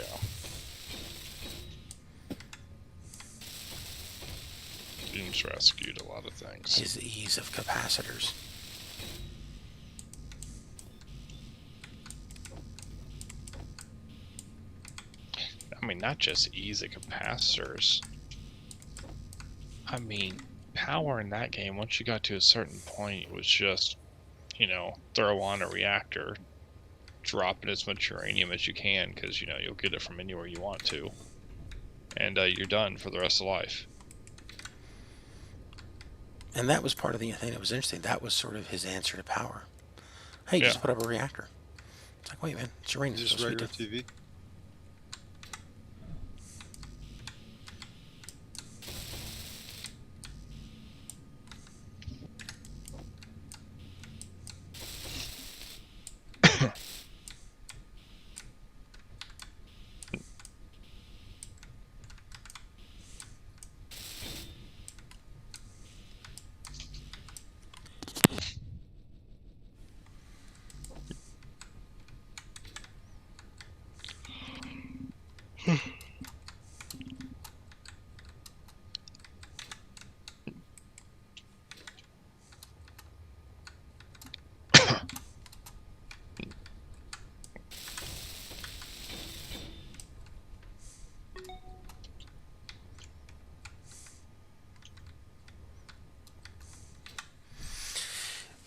Edens Wraith skewed a lot of things. His ease of capacitors. I mean, not just ease of capacitors. I mean, power in that game, once you got to a certain point, was just, you know, throw on a reactor, drop in as much uranium as you can, because, you know, you'll get it from anywhere you want to. And you're done for the rest of life. And that was part of the thing that was interesting. That was sort of his answer to power. Hey, Yeah. just put up a reactor. It's like, wait, man, it's uranium. Just It's regular sweet. TV.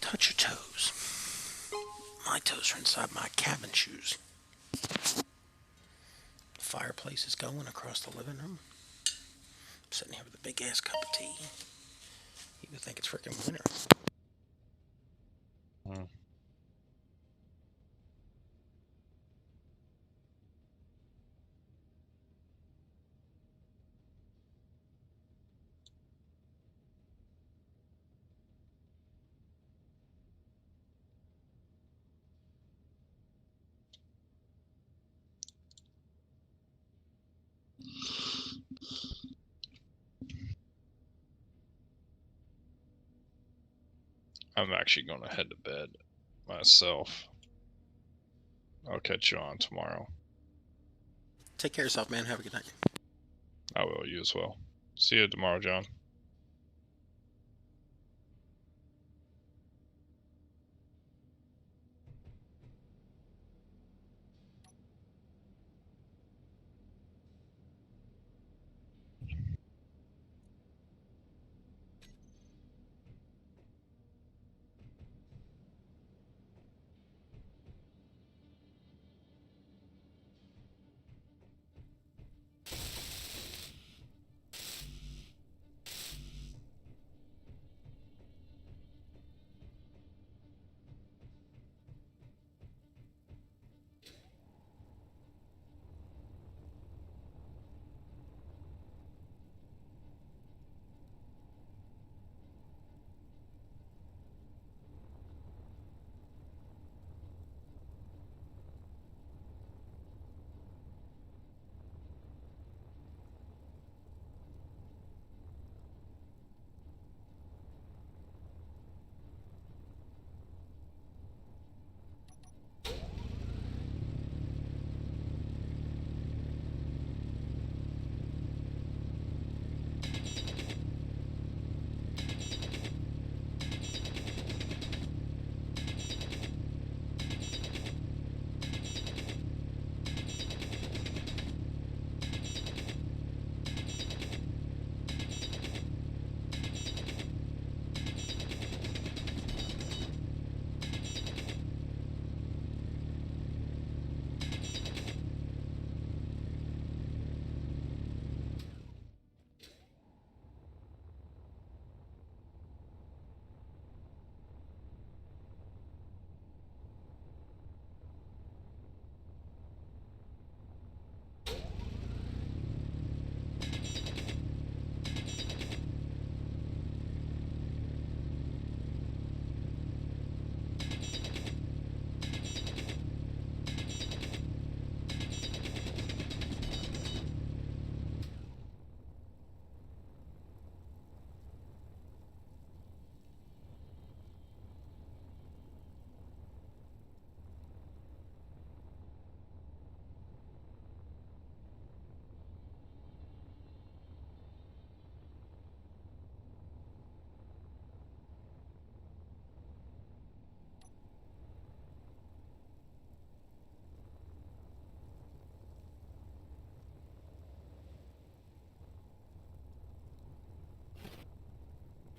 Touch your toes. My toes are inside my cabin shoes. Fireplace is going across the living room. I'm sitting here with a big ass cup of tea. You would think it's freaking winter. I'm actually going to head to bed myself. I'll catch you on tomorrow. Take care of yourself, man. Have a good night. I will. You as well. See you tomorrow, John.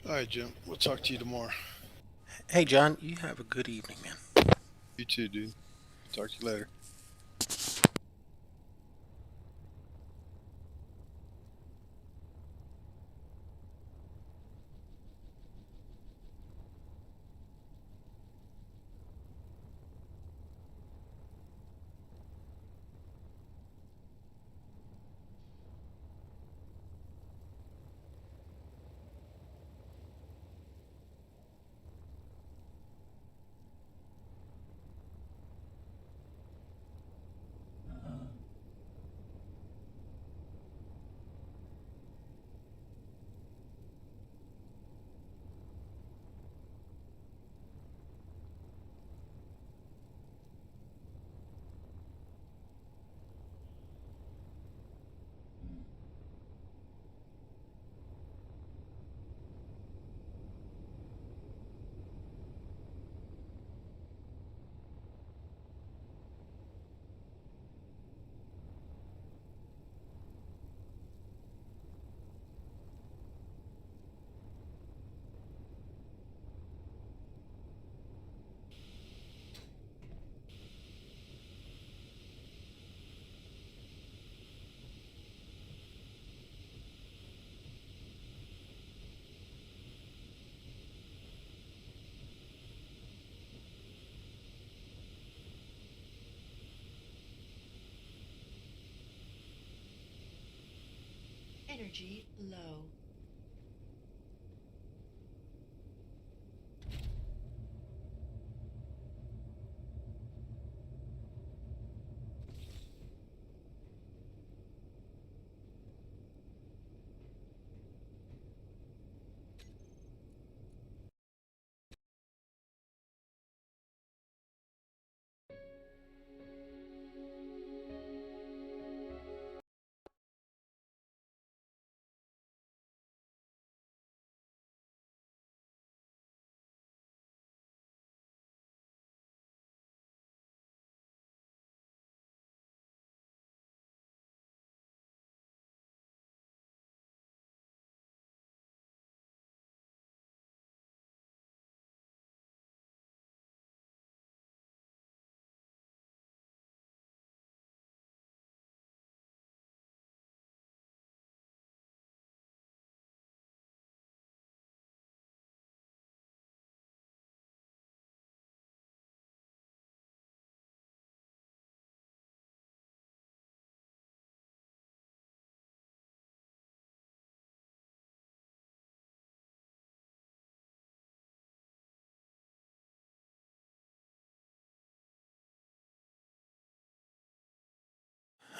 All right, Jim. We'll talk to you tomorrow. Hey, John, you have a good evening, man. You too, dude. Talk to you later. Energy low.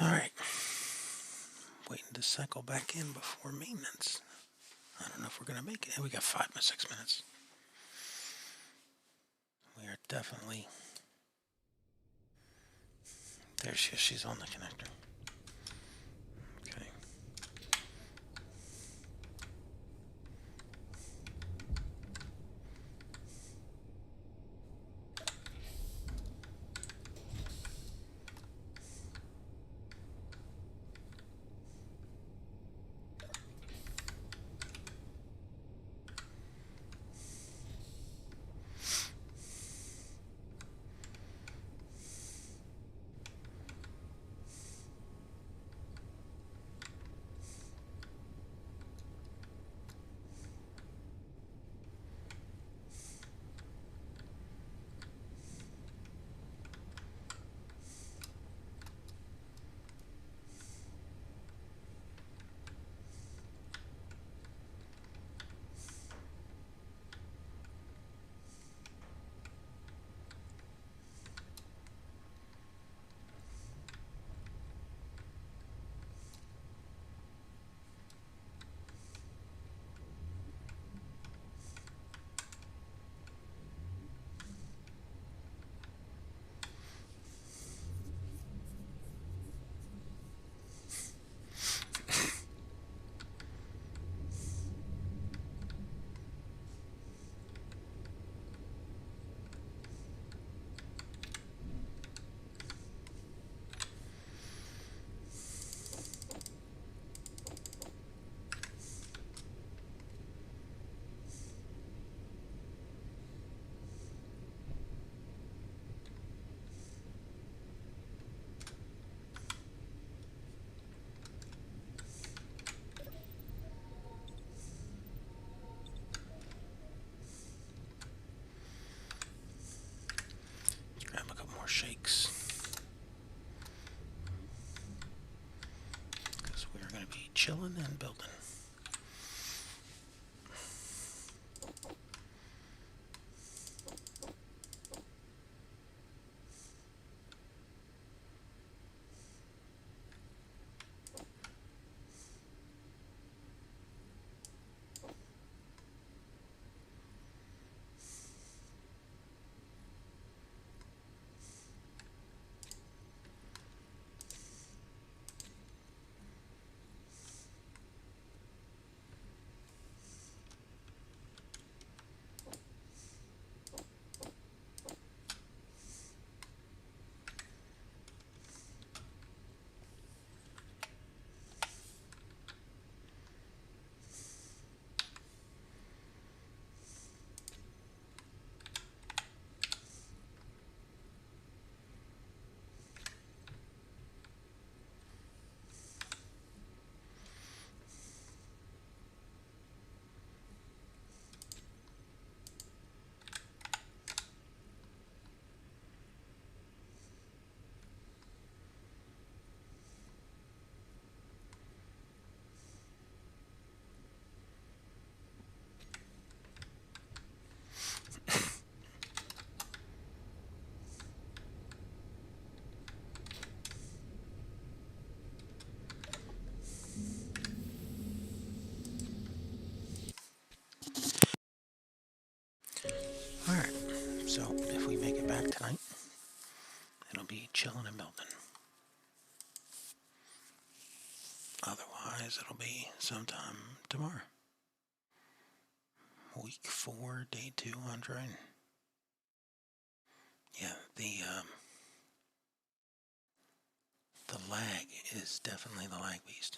Alright. Waiting to cycle back in before maintenance. I don't know if we're going to make it. We got 5 or 6 minutes. We are definitely... There she is. She's on the connector. Okay. Grab a couple more shakes. Because we're going to be chilling and building. Alright, so if we make it back tonight, it'll be chilling and building. Otherwise, it'll be sometime tomorrow. Week 4, day 200. Yeah, the lag is definitely the lag beast.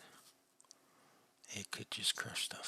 It could just crush stuff.